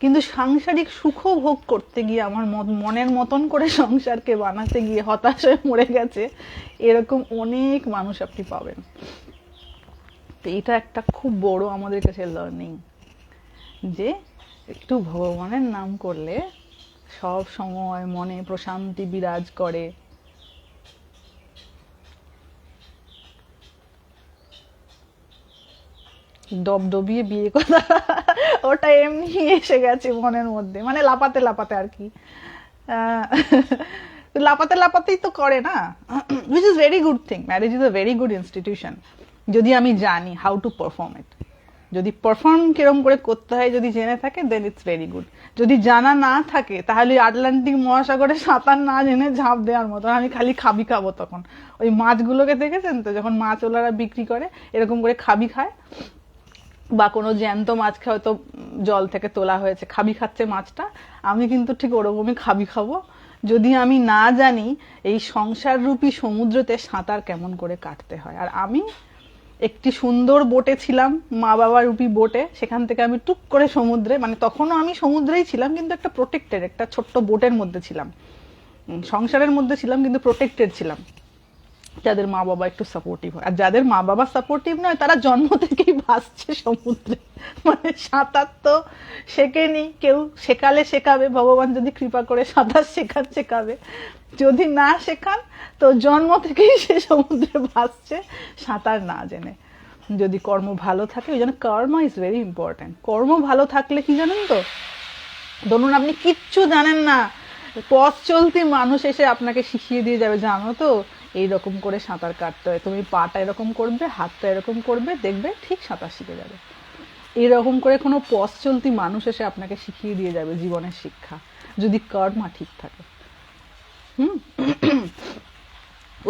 কিন্তু সাংসারিক সুখ ভোগ করতে গিয়ে, আমার মনের মতন করে সংসারকে বানাতে গিয়ে হতাশ হয়ে মরে গেছে, এরকম অনেক মানুষ আপনি পাবেন। তো এটা একটা খুব বড় আমাদের কাছে লার্নিং, যে একটু ভগবানের নাম করলে সব সময় মনে প্রশান্তি বিরাজ করে। ডবডবিয়ে বিয়ে কথা ওটা এমনি এসে গেছে মনের মধ্যে, মানে লাপাতে লাপাতে আর কি, লাপাতে লাপাতেই তো করে না, which is very good thing. Marriage is a very good institution যদি আমি জানি হাউ টু পারফর্ম ইট। যদি পারফর্ম কিরম করে করতে হয় যদি জেনে থাকে, দেন ইটস ভেরি গুড। যদি জানা না থাকে, তাহলে আটলান্টিক মহাসাগরে সাঁতার না জেনে ঝাঁপ দেওয়ার মতো, আমি খালি খাবি খাবো তখন। ওই মাছগুলোকে দেখেছেন তো, যখন মাছ ওলারা বিক্রি করে এরকম করে খাবি খায়, বা কোনো জ্যান্ত মাছকে হয়তো জল থেকে তোলা হয়েছে, খাবি খাচ্ছে মাছটা, আমি কিন্তু ঠিক ওরকমই খাবি খাবো, যদি আমি না জানি এই সংসার রূপী সমুদ্রতে সাঁতার কেমন করে কাটতে হয়। আর আমি একটি সুন্দর বোটে ছিলাম, মা বাবা রূপী বোটে, সেখান থেকে আমি টুক করে সমুদ্রে, মানে তখনও আমি সমুদ্রেই ছিলাম, কিন্তু একটা প্রোটেক্টেড, একটা ছোট্ট বোটের মধ্যে ছিলাম, সংসারের মধ্যে ছিলাম কিন্তু প্রোটেক্টেড ছিলাম, যাদের মা বাবা একটু সাপোর্টিভ হয়। আর যাদের মা বাবা সাপোর্টিভ নয়, তারা জন্ম থেকেই ভাসছে সমুদ্রে, মানে সাঁতার তো শেখেনি কেউ, শেখালে শেখাবে ভগবান, যদি কৃপা করে সাঁতার শেখাবে, যদি না শেখান তো জন্ম থেকেই সে সমুদ্রে ভাসছে সাঁতার না জেনে। যদি কর্ম ভালো থাকে, ওই জন্য কর্ম ইজ ভেরি ইম্পর্টেন্ট। কর্ম ভালো থাকলে কি জানেন তো, ধরুন আপনি কিচ্ছু জানেন না, পথ চলতি মানুষ এসে আপনাকে শিখিয়ে দিয়ে যাবে, জানো তো এইরকম করে সাঁতার কাটতে হয়, তুমি পাটা এরকম করবে, হাতটা এরকম করবে, দেখবে ঠিক সাঁতার শিখে যাবে। এরকম করে কোনো পথ চলতি মানুষ এসে আপনাকে শিখিয়ে দিয়ে যাবে জীবনের শিক্ষা, যদি কর্মা ঠিক থাকে।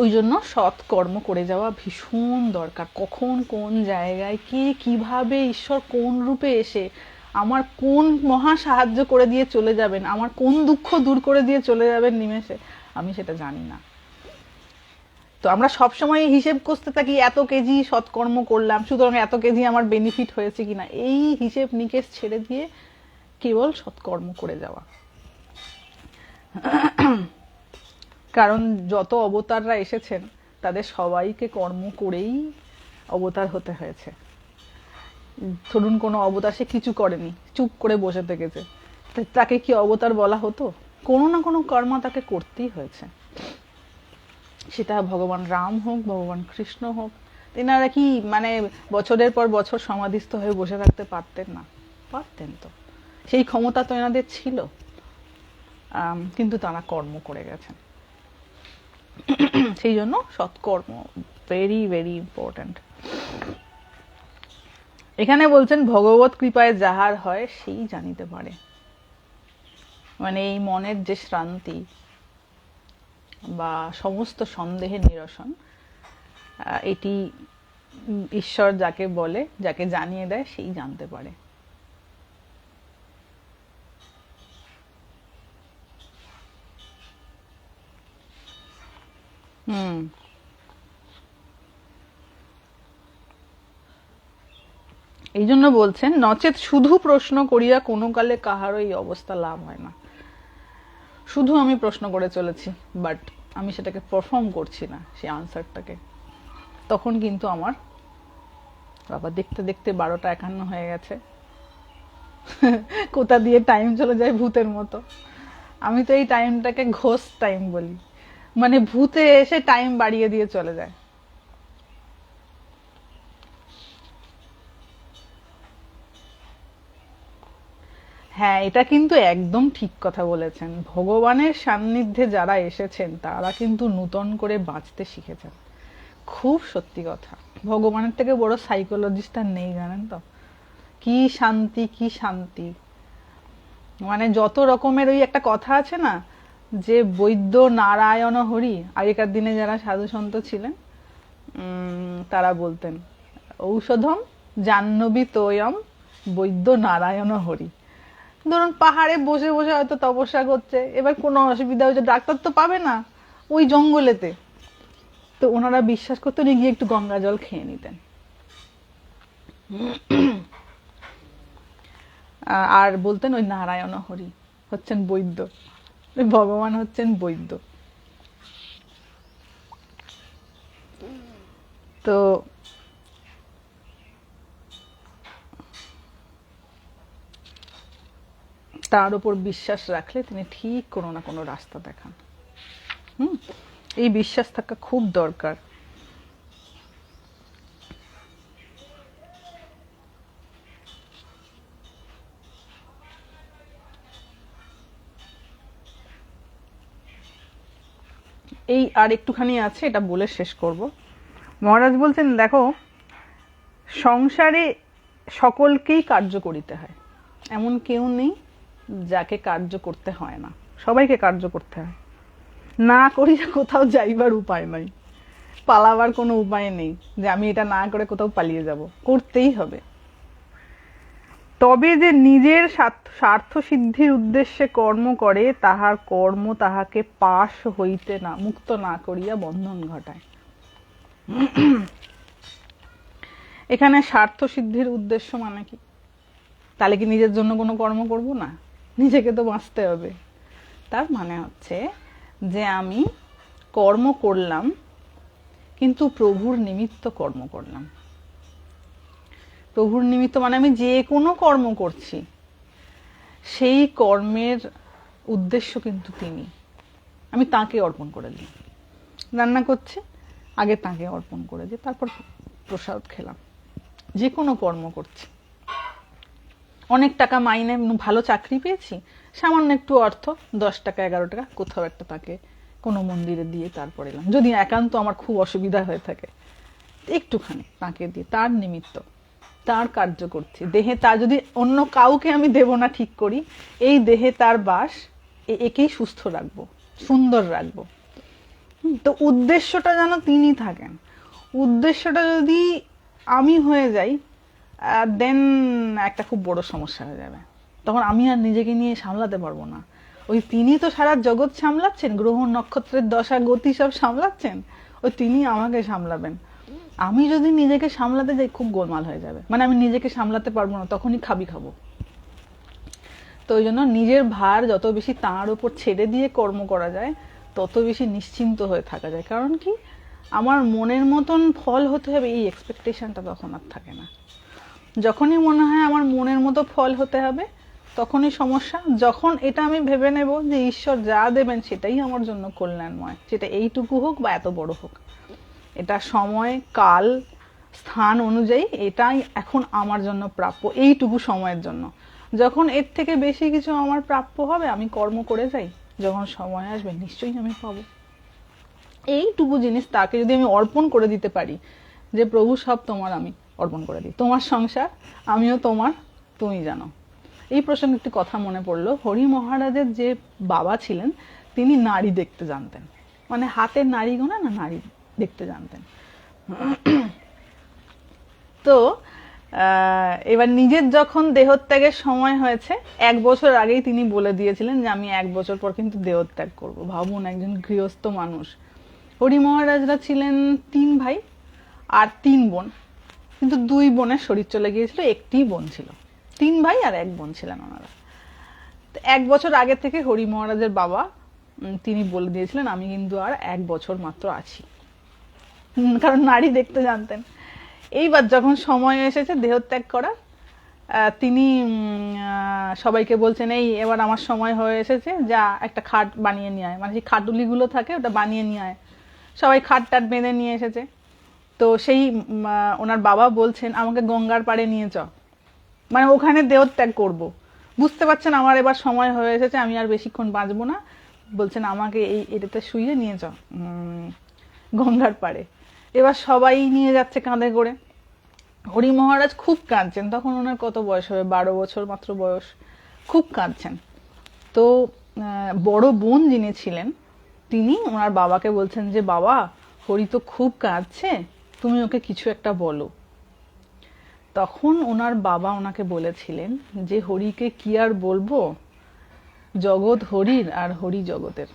ওই জন্য সৎ কর্ম করে যাওয়া ভীষণ দরকার। কখন কোন জায়গায় কে কিভাবে, ঈশ্বর কোন রূপে এসে আমার কোন মহা সাহায্য করে দিয়ে চলে যাবেন, আমার কোন দুঃখ দূর করে দিয়ে চলে যাবেন নিমেষে, আমি সেটা জানি না। তো আমরা সবসময় হিসেব করতে থাকি, এত কেজি সৎকর্ম করলাম, সুতরাং এত কেজি আমার বেনিফিট হয়েছে কিনা, এই হিসেব নিকেশ ছেড়ে দিয়ে কেবল সৎকর্ম করে যাওয়া। কারণ যত অবতাররা এসেছেন, তাদের সবাইকে কর্ম করেই অবতার হতে হয়েছে। ধরুন কোনো অবতার সে কিছু করেনি, চুপ করে বসে থেকেছে, তাকে কি অবতার বলা হতো? কোনো না কোনো কর্ম তাকে করতেই হয়েছে। সেটা ভগবান রাম হোক, ভগবান কৃষ্ণ হোক, এনারা কি মানে বছরের পর বছর সমাধিস্থ হয়ে বসে থাকতে পারতেন না? পারতেন তো, সেই ক্ষমতা তো এনাদের ছিল। কিন্তু তারা কর্ম করে গেছেন। সেই জন্য সৎকর্ম ভেরি ভেরি ইম্পর্ট্যান্ট। এখানে বলছেন ভগবত কৃপায় যাহার হয় সেই জানিতে পারে। মানে এই মনের যে শ্রান্তি বা সমস্ত সন্দেহের নিরসন, এটি ঈশ্বর যাকে বলে, যাকে জানিয়ে দেয়, সেই জানতে পারে। এই জন্য বলছেন নচেত শুধু প্রশ্ন করিয়া কোনো কালে কাহারও এই অবস্থা লাভ হয় না। শুধু আমি প্রশ্ন করে চলেছি, বাট আমি সেটাকে পারফর্ম করছি না, সেই আনসারটাকে। তখন কিন্তু আমার বাবা দেখতে দেখতে 12:51 হয়ে গেছে, কোথা দিয়ে টাইম চলে যায় ভূতের মতো। আমি তো এই টাইমটাকে ঘোষ টাইম বলি, মানে ভূতে এসে টাইম বাড়িয়ে দিয়ে চলে যায়। হ্যাঁ, এটা কিন্তু একদম ঠিক কথা বলেছেন। ভগবানের সান্নিধ্যে যারা এসেছেন তারা কিন্তু নূতন করে বাঁচতে শিখেছেন। খুব সত্যি কথা। ভগবানের থেকে বড় সাইকোলজিস্ট আর নেই, জানেন তো। কি শান্তি, কি শান্তি। মানে যত রকমের, ওই একটা কথা আছে না যে বৈদ্য নারায়ণ হরি, আগেকার দিনে যারা সাধু সন্ত ছিলেন তারা বলতেন ঔষধম জাহ্নবী তোয়ম বৈদ্য নারায়ণ হরি। ধরুন পাহাড়ে বসে বসে হয়তো তপস্যা করছে, এবার কোনো অসুবিধা হয়েছে, ডাক্তার তো পাবে না ওই জঙ্গলেতে, তো ওনারা বিশ্বাস করতেন গিয়ে একটু গঙ্গা জল খেয়ে নিতেন। আর বলতেন ওই নারায়ণ হরি হচ্ছেন বৈদ্য, ভগবান হচ্ছেন বৈদ্য। তো তার উপর বিশ্বাস রাখলে তিনি ঠিক কোনো না কোনো রাস্তা দেখান। এই বিশ্বাস থাকা খুব দরকার। এই আর একটুখানি আছে, এটা বলে শেষ করব। মহারাজ বলছেন দেখো, সংসারে সকলকেই কার্য করিতে হয়, এমন কেউ নেই যাকে কার্য করতে হয় না। সবাইকে কার্য করতে হয়, না করি কোথাও যাইবার উপায় নাই, পালাবার কোনো উপায় নেই যে আমি এটা না করে কোথাও পালিয়ে যাব, করতেই হবে। তবে যে নিজের স্বার্থ সিদ্ধির উদ্দেশ্যে কর্ম করে, তাহার কর্ম তাহাকে পাশ হইতে না মুক্ত না করিয়া বন্ধন ঘটায়। এখানে স্বার্থ সিদ্ধির উদ্দেশ্য মানে কি? তাহলে কি নিজের জন্য কোনো কর্ম করব না? নিজেকে তো বাঁচতে হবে। তার মানে হচ্ছে যে আমি কর্ম করলাম কিন্তু প্রভুর নিমিত্ত কর্ম করলাম। প্রভুর নিমিত্ত মানে আমি যে কোনো কর্ম করছি, সেই কর্মের উদ্দেশ্য কিন্তু তিনি, আমি তাকে অর্পণ করে দিই। রান্না করছি, আগে তাকে অর্পণ করে দিই, তারপর প্রসাদ খেলাম। যে কোনো কর্ম করছি, অনেক টাকা মাইনে, ভালো চাকরি পেয়েছি, সামান্য একটু অর্থ 10 টাকা 11 টাকা কোথাও একটা তাকে কোনো মন্দিরে দিয়ে তারপর এলাম। যদি একান্ত আমার খুব অসুবিধা হয়ে থাকে একটুখানি তাকে দিয়ে, তার নিমিত্ত, তার কার্য করছি। দেহে তা যদি অন্য কাউকে আমি দেব না ঠিক করি, এই দেহে তার বাস, একেই সুস্থ রাখবো, সুন্দর রাখবো। তো উদ্দেশ্যটা যেন তিনি থাকেন। উদ্দেশ্যটা যদি আমি হয়ে যাই, দেন একটা খুব বড় সমস্যা হয়ে যাবে। তখন আমি আর নিজেকে নিয়ে সামলাতে পারবো না। ওই তিনি তো সারা জগৎ সামলাচ্ছেন, গ্রহ নক্ষত্রের দশা গতি সব সামলাচ্ছেন, ওই তিনি আমাকে সামলাবেন। আমি যদি নিজেকে সামলাতে যাই খুব গোলমাল হয়ে যাবে, মানে আমি নিজেকে সামলাতে পারবো না, তখনই খাবো। তো ওই জন্য নিজের ভার যত বেশি তাঁর উপর ছেড়ে দিয়ে কর্ম করা যায়, তত বেশি নিশ্চিন্ত হয়ে থাকা যায়। কারণ কি, আমার মনের মতন ফল হতে হবে এই এক্সপেকটেশনটা তখন আর থাকে না। যখনই মনে হয় আমার মনের মতো ফল হতে হবে, তখনই সমস্যা। যখন এটা আমি ভেবে নেব যে ঈশ্বর যা দেবেন সেটাই আমার জন্য কল্যাণময়, সেটা এইটুকু হোক বা এত বড় হোক, এটা সময় কাল স্থান অনুযায়ী এটাই এখন আমার জন্য প্রাপ্য, এইটুকু সময়ের জন্য। যখন এর থেকে বেশি কিছু আমার প্রাপ্য হবে, আমি কর্ম করে যাই, যখন সময় আসবে নিশ্চয়ই আমি পাবো। এইটুকু জিনিস তাকে যদি আমি অর্পণ করে দিতে পারি, যে প্রভু সব তোমার আমি অর্পণ করে দিই, তোমার সংসার আমিও তোমার, তুমি জানো। এই প্রসঙ্গে একটি কথা মনে পড়লো, হরি মহারাজের যে বাবা ছিলেন তিনি নারী দেখতে জানতেন, মানে হাতের নারী গোনা না, নারী দেখতে জানতেন। তো এবার নিজের যখন দেহত্যাগের সময় হয়েছে, 1 বছর আগেই তিনি বলে দিয়েছিলেন যে আমি 1 বছর পর কিন্তু দেহত্যাগ করব। ভাবুন, একজন গৃহস্থ মানুষ। হরি মহারাজরা ছিলেন 3 ভাই আর 3 বোন, কিন্তু 2 বোনের শরীর চলে গিয়েছিল, একটি বোন ছিল। 3 ভাই আর 1 বোন ছিলেন ওনারা। 1 বছর আগে থেকে হরি মহারাজের বাবা তিনি বলে দিয়েছিলেন আমি কিন্তু আর 1 বছর মাত্র আছি, কারণ নারী দেখতে জানতেন। এইবার যখন সময় এসেছে দেহত্যাগ করার, তিনি সবাইকে বলছেন এই এবার আমার সময় হয়ে এসেছে, যা একটা খাট বানিয়ে নিয়ে আয়, মানে সেই খাটুলিগুলো থাকে ওটা বানিয়ে নিয়ে আয়। সবাই খাট টাট বেঁধে নিয়ে এসেছে। তো সেই ওনার বাবা বলছেন আমাকে গঙ্গার পাড়ে নিয়ে চ, মানে ওখানে দেহত্যাগ করব। বুঝতে পারছেন আমার এবার সময় হয়ে এসেছে, আমি আর বেশিক্ষণ বাঁচবো না। বলছেন আমাকে এটাতে শুইয়ে নিয়ে চ গঙ্গার পাড়ে। এবার সবাই নিয়ে যাচ্ছে কাঁধে করে। হরি মহারাজ খুব কাঁদছেন, তখন ওনার কত বয়স হবে, 12 বছর মাত্র বয়স। খুব কাঁদছেন। তো বড় বোন যিনি ছিলেন তিনি ওনার বাবাকে বলছেন যে বাবা, হরি তো খুব কাঁদছে, তুমি ওকে কিছু একটা বলো। তখন ওনার বাবা ওনাকে বলেছিলেন যে হরিকে কি আর বলবো, জগৎ হরির আর হরি জগতের।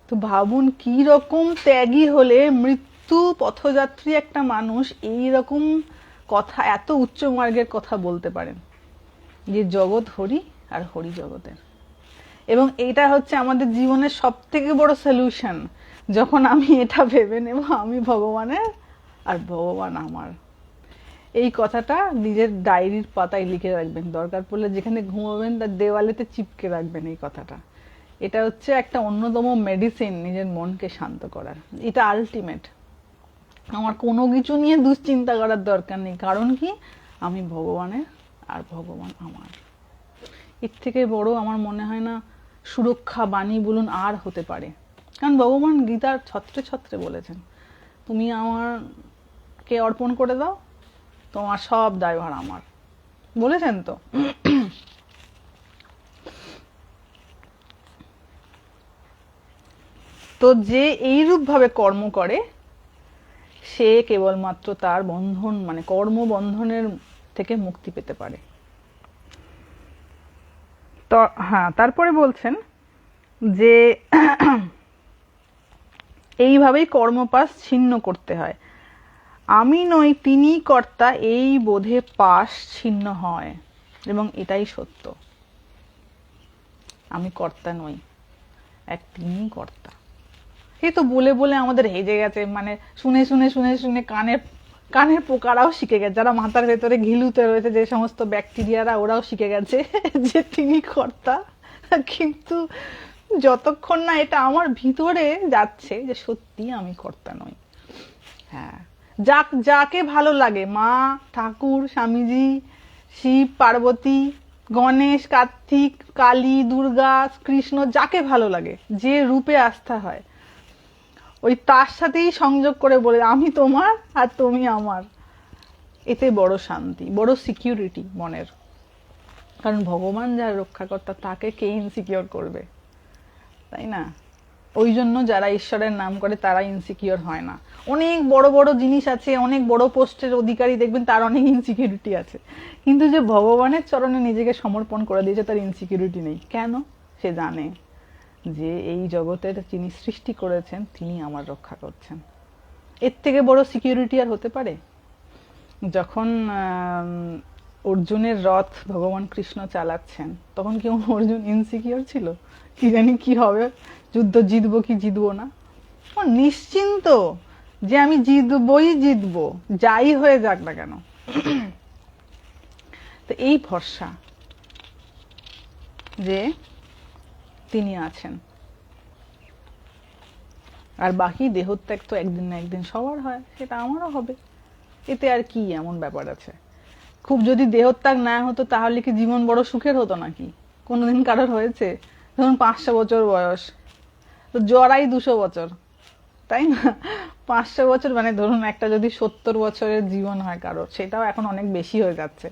তো ভাবুন কি রকম ত্যাগী হলে মৃত্যু পথযাত্রী একটা মানুষ এই রকম কথা, এত উচ্চ মার্গের কথা বলতে পারেন, যে জগৎ হরি আর হরি জগতের। এবং এটা হচ্ছে আমাদের জীবনের সব থেকে বড় সলিউশন, যখন আমি এটা ভেবে নেব আমি ভগবানের আর ভগবান আমার। এই কথাটা নিজের ডায়েরির পাতায় লিখে রাখবেন, দরকার পড়লে যেখানে ঘুমাবেন তার দেওয়ালেতে চিপকে রাখবেন এই কথাটা। এটা হচ্ছে একটা অন্যতম মেডিসিন নিজের মনকে শান্ত করার। এটা আলটিমেট। আমার কোনো কিছু নিয়ে দুশ্চিন্তা করার দরকার নেই, কারণ কি আমি ভগবানের আর ভগবান আমার। এর থেকে বড় আমার মনে হয় না সুরক্ষা বাণী বলুন আর হতে পারে। কারণ ভগবান গীতার ছত্রে ছত্রে বলেছেন তুমি আমারকে অর্পণ করে দাও, তোমার সব দায়ভার আমার, বলেছেন তো। তো যে এইরূপ ভাবে কর্ম করে সে কেবলমাত্র তার বন্ধন, মানে কর্মবন্ধনের থেকে মুক্তি পেতে পারে। তো হ্যাঁ, তারপরে বলছেন যে এইভাবেই কর্মপাশ ছিন্ন করতে হয়। আমি নই তিনি কর্তা, এই বোধে পাশ ছিন্ন হয়, এবং এটাই সত্য। আমি কর্তা নই, এক তিনি কর্তা। এই তো বলে বলে আমাদের হেজে গেছে, মানে শুনে শুনে শুনে শুনে কানের পোকারাও শিখে গেছে, যারা মাথার ভেতরে ঘিলুতে রয়েছে যে সমস্ত ব্যাকটেরিয়ারা, ওরাও শিখে গেছে যে তিনি কর্তা। কিন্তু যতক্ষণ না এটা আমার ভিতরে যাচ্ছে যে সত্যি আমি কর্তা নই। হ্যাঁ, যাকে ভালো লাগে, মা, ঠাকুর, স্বামীজি, শিব, পার্বতী, গণেশ, কার্তিক, কালী, দুর্গা, কৃষ্ণ, যাকে ভালো লাগে, যে রূপে আস্থা হয়, ওই তার সাথেই সংযোগ করে বলে আমি তোমার আর তুমি আমার। এতে বড় শান্তি, বড় সিকিউরিটি মনের। কারণ ভগবান যার রক্ষাকর্তা তাকে কে ইনসিকিউর করবে, তাই না? ওই জন্য যারা ঈশ্বরের নাম করে তারা ইনসিকিউর হয় না। অনেক বড় বড় জিনিস আছে, অনেক বড় পোস্টের অধিকারী দেখবেন তার অনেক ইনসিকিউরিটি আছে, কিন্তু যে ভগবানের চরণে নিজেকে সমর্পণ করে দিয়েছে তার ইনসিকিউরিটি নেই। কেন? সে জানে যে এই জগতের যিনি সৃষ্টি করেছেন তিনি আমার রক্ষা করছেন। এর থেকে বড় সিকিউরিটি আর হতে পারে? যখন অর্জুনের রথ ভগবান কৃষ্ণ চালাচ্ছেন, তখন কি অর্জুন ইনসিকিউর ছিল কি জানি কি হবে, যুদ্ধ জিতবো কি জিতবো না? ও নিশ্চিন্ত যে আমি জিতবো, যাই হয়ে যাক না কেন। তো এই ভরসা যে তিনি আছেন। আর বাকি দেহত্যাগ তো একদিন না একদিন সবার হয়, সেটা আমারও হবে। এতে আর কি এমন ব্যাপার আছে? খুব যদি দেহত্যাগ না হতো তাহলে কি জীবন বড় সুখের হতো নাকি? কোনোদিন কারোর হয়েছে? ধরুন 500 বছর বয়স, তো জড়াই 200 বছর, তাই না? 500 বছর মানে ধরুন একটা যদি 70 বছরের জীবন হয় কারোর, সেটাও এখন অনেক বেশি হয়ে যাচ্ছে।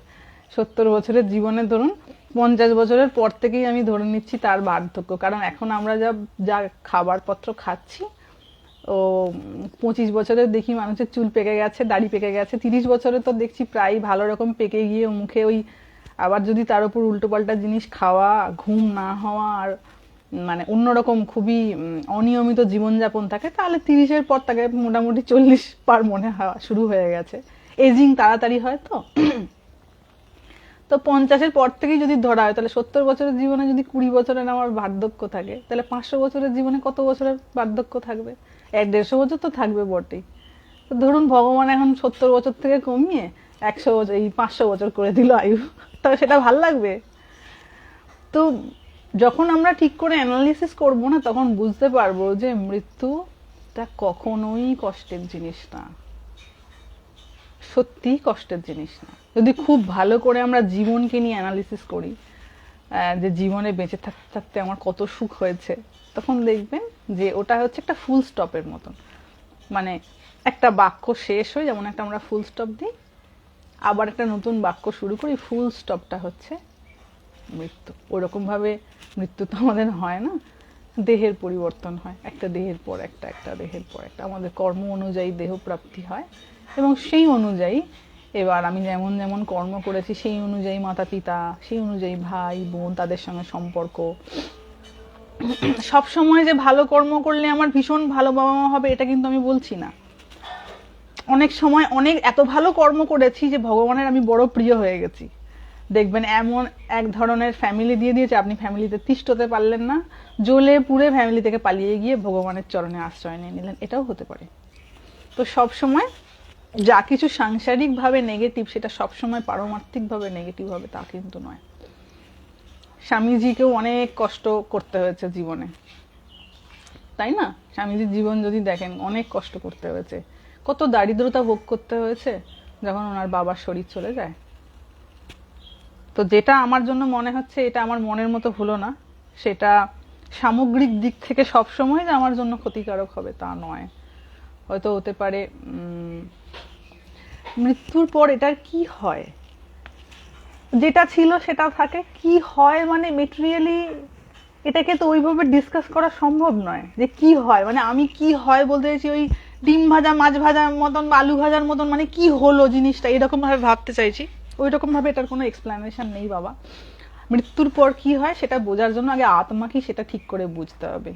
70 বছরের জীবনে ধরুন 50 বছরের পর থেকেই আমি ধরে নিচ্ছি তার বার্ধক্য, কারণ এখন আমরা যা যা খাবারপত্র খাচ্ছি, ও 25 বছরে দেখি মানুষের চুল পেকে গেছে, দাড়ি পেকে গেছে, 30 বছরে তো দেখছি প্রায় ভালো রকম পেকে গিয়ে মুখে ওই, আবার যদি তার উপর উল্টোপাল্টা জিনিস খাওয়া, ঘুম না হওয়া, আর মানে অন্যরকম খুবই অনিয়মিত জীবনযাপন থাকে, তাহলে 30-এর পর তাকে মোটামুটি 40 পার মনে হওয়া শুরু হয়ে গেছে। এজিং তাড়াতাড়ি হয় তো। তো 50-এর পর থেকেই যদি ধরা হয়, তাহলে 70 বছরের জীবনে যদি 20 বছরের আমার বার্ধক্য থাকে, তাহলে 500 বছরের জীবনে কত বছরের বার্ধক্য থাকবে? 150 বছর তো থাকবে বটেই। তো ধরুন ভগবান এখন 70 বছর থেকে কমিয়ে 100 বছর, এই 500 বছর করে দিল আয়ু, তবে সেটা ভাল লাগবে? তো যখন আমরা ঠিক করে অ্যানালিসিস করব না, তখন বুঝতে পারবো যে মৃত্যুটা কখনোই কষ্টের জিনিস না, সত্যিই কষ্টের জিনিস না। যদি খুব ভালো করে আমরা জীবনকে নিয়ে অ্যানালিসিস করি, যে জীবনে বেঁচে থাকতে থাকতে আমার কত সুখ হয়েছে, তখন দেখবেন যে ওটা হচ্ছে একটা ফুল স্টপের মতন। মানে একটা বাক্য শেষ হয়ে যেমন একটা আমরা ফুল স্টপ দিই, আবার একটা নতুন বাক্য শুরু করি, ফুল স্টপটা হচ্ছে মৃত্যু। ওরকম ভাবে মৃত্যু তো আমাদের হয় না, দেহের পরিবর্তন হয়, একটা দেহের পর একটা, একটা দেহের পর একটা, আমাদের কর্ম অনুযায়ী দেহ প্রাপ্তি হয়, এবং সেই অনুযায়ী এবার আমি যেমন যেমন কর্ম করেছি সেই অনুযায়ী মাতা পিতা, সেই অনুযায়ী ভাই বোন, তাদের সঙ্গে সম্পর্ক। সব সময় যে ভালো কর্ম করলে আমার ভীষণ ভালো বাবা মা হবে, এটা কিন্তু আমি বলছি না। অনেক সময় অনেক এত ভালো কর্ম করেছি যে ভগবানের আমি বড় প্রিয় হয়ে গেছি। দেখবেন এমন এক ধরনের ফ্যামিলি দিয়ে দিয়েছে, আপনি ফ্যামিলিতে তিষ্ঠ হতে পারলেন না, জ্বলে পুড়ে ফ্যামিলি থেকে পালিয়ে গিয়ে ভগবানের চরণে আশ্রয় নিয়ে নিলেন, এটাও হতে পারে। তো সব সময় যা কিছু সাংসারিক ভাবে নেগেটিভ, সেটা সব সময় পারমার্থিক ভাবে নেগেটিভ হবে তা কিন্তু নয়। স্বামীজিকেও অনেক কষ্ট করতে হয়েছে জীবনে, তাই না? স্বামীজির জীবন যদি দেখেন, অনেক কষ্ট করতে হয়েছে, কত দারিদ্রতা ভোগ করতে হয়েছে যখন ওনার বাবার শরীর চলে যায়। তো যেটা আমার জন্য মনে হচ্ছে এটা আমার মনের মতো হলো না, সেটা সামগ্রিক দিক থেকে সবসময় যে আমার জন্য ক্ষতিকারক হবে তা নয়। হয়তো হতে পারে মৃত্যুর পর এটার কি হয়, যেটা ছিল সেটা থাকে, কি হয় মানে মেটেরিয়ালি এটাকে তো ওইভাবে ডিসকাস করা সম্ভব নয় যে কি হয় মানে আমি কি হয় বলতে চাইছি ওই ডিম ভাজা মাছ ভাজার মতন বা আলু ভাজার মতন, মানে কি হলো জিনিসটা এরকম ভাবে ভাবতে চাইছি। ওই রকম ভাবে এটার কোনো এক্সপ্লেনেশন নেই বাবা। মৃত্যুর পর কি হয় সেটা বোঝার জন্য আগে আত্মা কি সেটা ঠিক করে বুঝতে হবে,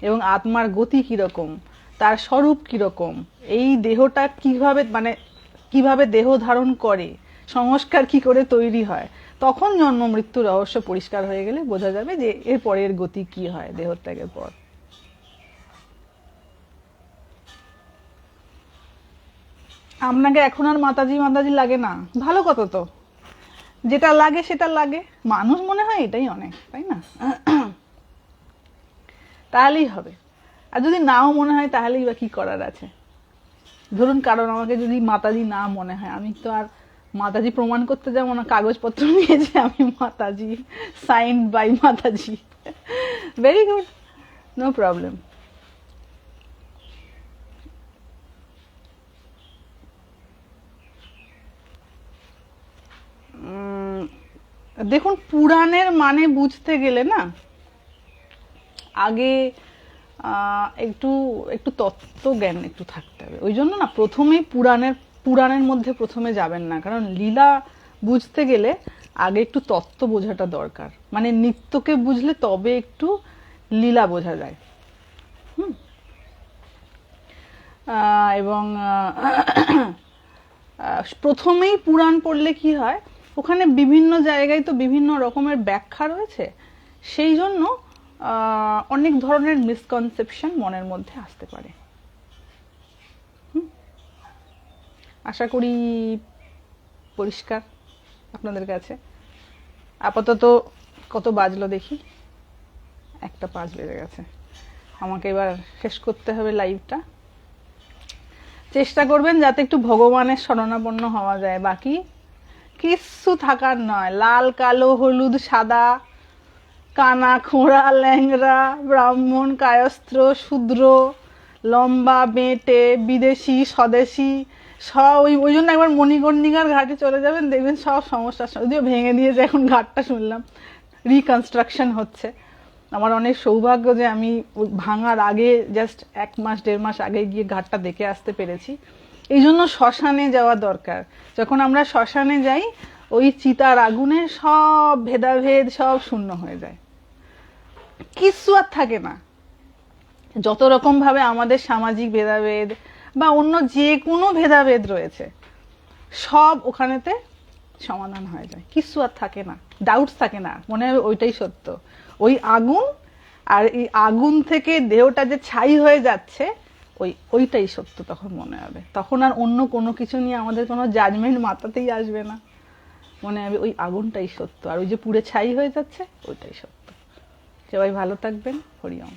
এবং আত্মার গতি কিরকম, তার স্বরূপ কিরকম, এই দেহটা কিভাবে মানে কিভাবে দেহ ধারণ করে, সংস্কার কি করে তৈরি হয়, তখন জন্ম মৃত্যু রহস্য পরিষ্কার হয়ে গেলে বোঝা যাবে যে এর পরের গতি কি হয় দেহত্যাগের পর। আপনাকে এখন আর মাতাজি মাতাজি লাগে না, ভালো কথা তো, যেটা লাগে সেটা লাগে, মানুষ মনে হয় এটাই অনেক, তাই না? তাহলেই হবে। আর যদি নাও মনে হয় তাহলেই বা কি করার আছে? ধরুন কারণ আমাকে যদি মাতাজি না মনে হয়, আমি তো আর মাতাজি প্রমাণ করতে যাবো না কাগজপত্র নিয়ে যে আমি Mataji, signed by Mataji. Very good, no problem. দেখুন পুরাণের মানে বুঝতে গেলে না আগে একটু একটু তত্ত্বজ্ঞান একটু থাকতে হবে। ওই জন্য না প্রথমেই পুরাণের মধ্যে প্রথমে যাবেন না, কারণ লীলা বুঝতে গেলে আগে একটু তত্ত্ব বোঝাটা দরকার। মানে নিত্যকে বুঝলে তবে একটু লীলা বোঝা যায়। এবং প্রথমেই পুরাণ পড়লে কি হয়, ওখানে বিভিন্ন জায়গায় তো বিভিন্ন রকমের ব্যাখ্যা রয়েছে, সেই জন্য অনেক ধরনের মিসকনসেপশন মনের মধ্যে আসতে পারে। আশা করি পরিষ্কার আপনাদের কাছে। আপাতত কত বাজলো দেখি, 1:05 বেজে গেছে। আমাকে এবার শেষ করতে হবে লাইভটা। চেষ্টা করবেন যাতে একটু ভগবানের শরণাপন্ন হওয়া যায়, বাকি কিচ্ছু থাকার নয়। লাল কালো হলুদ সাদা, কানা খোঁড়া ল্যাংড়া, ব্রাহ্মণ কায়স্ত্র শূদ্র, লম্বা বেঁটে, বিদেশি স্বদেশি, সব ওই জন্য একবার মণিকর্ণিকার ঘাটে চলে যাবেন, দেখবেন সব সমস্যা, যদিও ভেঙে দিয়েছে এখন ঘাটটা, শুনলাম রিকনস্ট্রাকশন হচ্ছে। আমার অনেক সৌভাগ্য যে আমি ভাঙার আগে জাস্ট 1 মাস 1.5 মাস আগে গিয়ে ঘাটটা দেখে আসতে পেরেছি। এই জন্য শ্মশানে যাওয়া দরকার। যখন আমরা শ্মশানে যাই, ওই চিতার আগুনে সব ভেদাভেদ সব শূন্য হয়ে যায়, কিচ্ছু আর থাকে না। যত রকম ভাবে আমাদের সামাজিক ভেদাভেদ বা অন্য যে কোনো ভেদাভেদ রয়েছে, সব ওখানেতে সমাধান হয়ে যায়, কিচ্ছু আর থাকে না, ডাউটস থাকে না, মনে হয় ওইটাই সত্য। ওই আগুন, আর এই আগুন থেকে দেহটা যে ছাই হয়ে যাচ্ছে, ওইটাই সত্য তখন মনে হবে। তখন আর অন্য কোনো কিছু নিয়ে আমাদের কোনো জাজমেন্ট মাথাতেই আসবে না, মনে হবে ওই আগুনটাই সত্য, আর ওই যে পুড়ে ছাই হয়ে যাচ্ছে ওইটাই সত্য। সবাই ভালো থাকবেন। হরি ওম।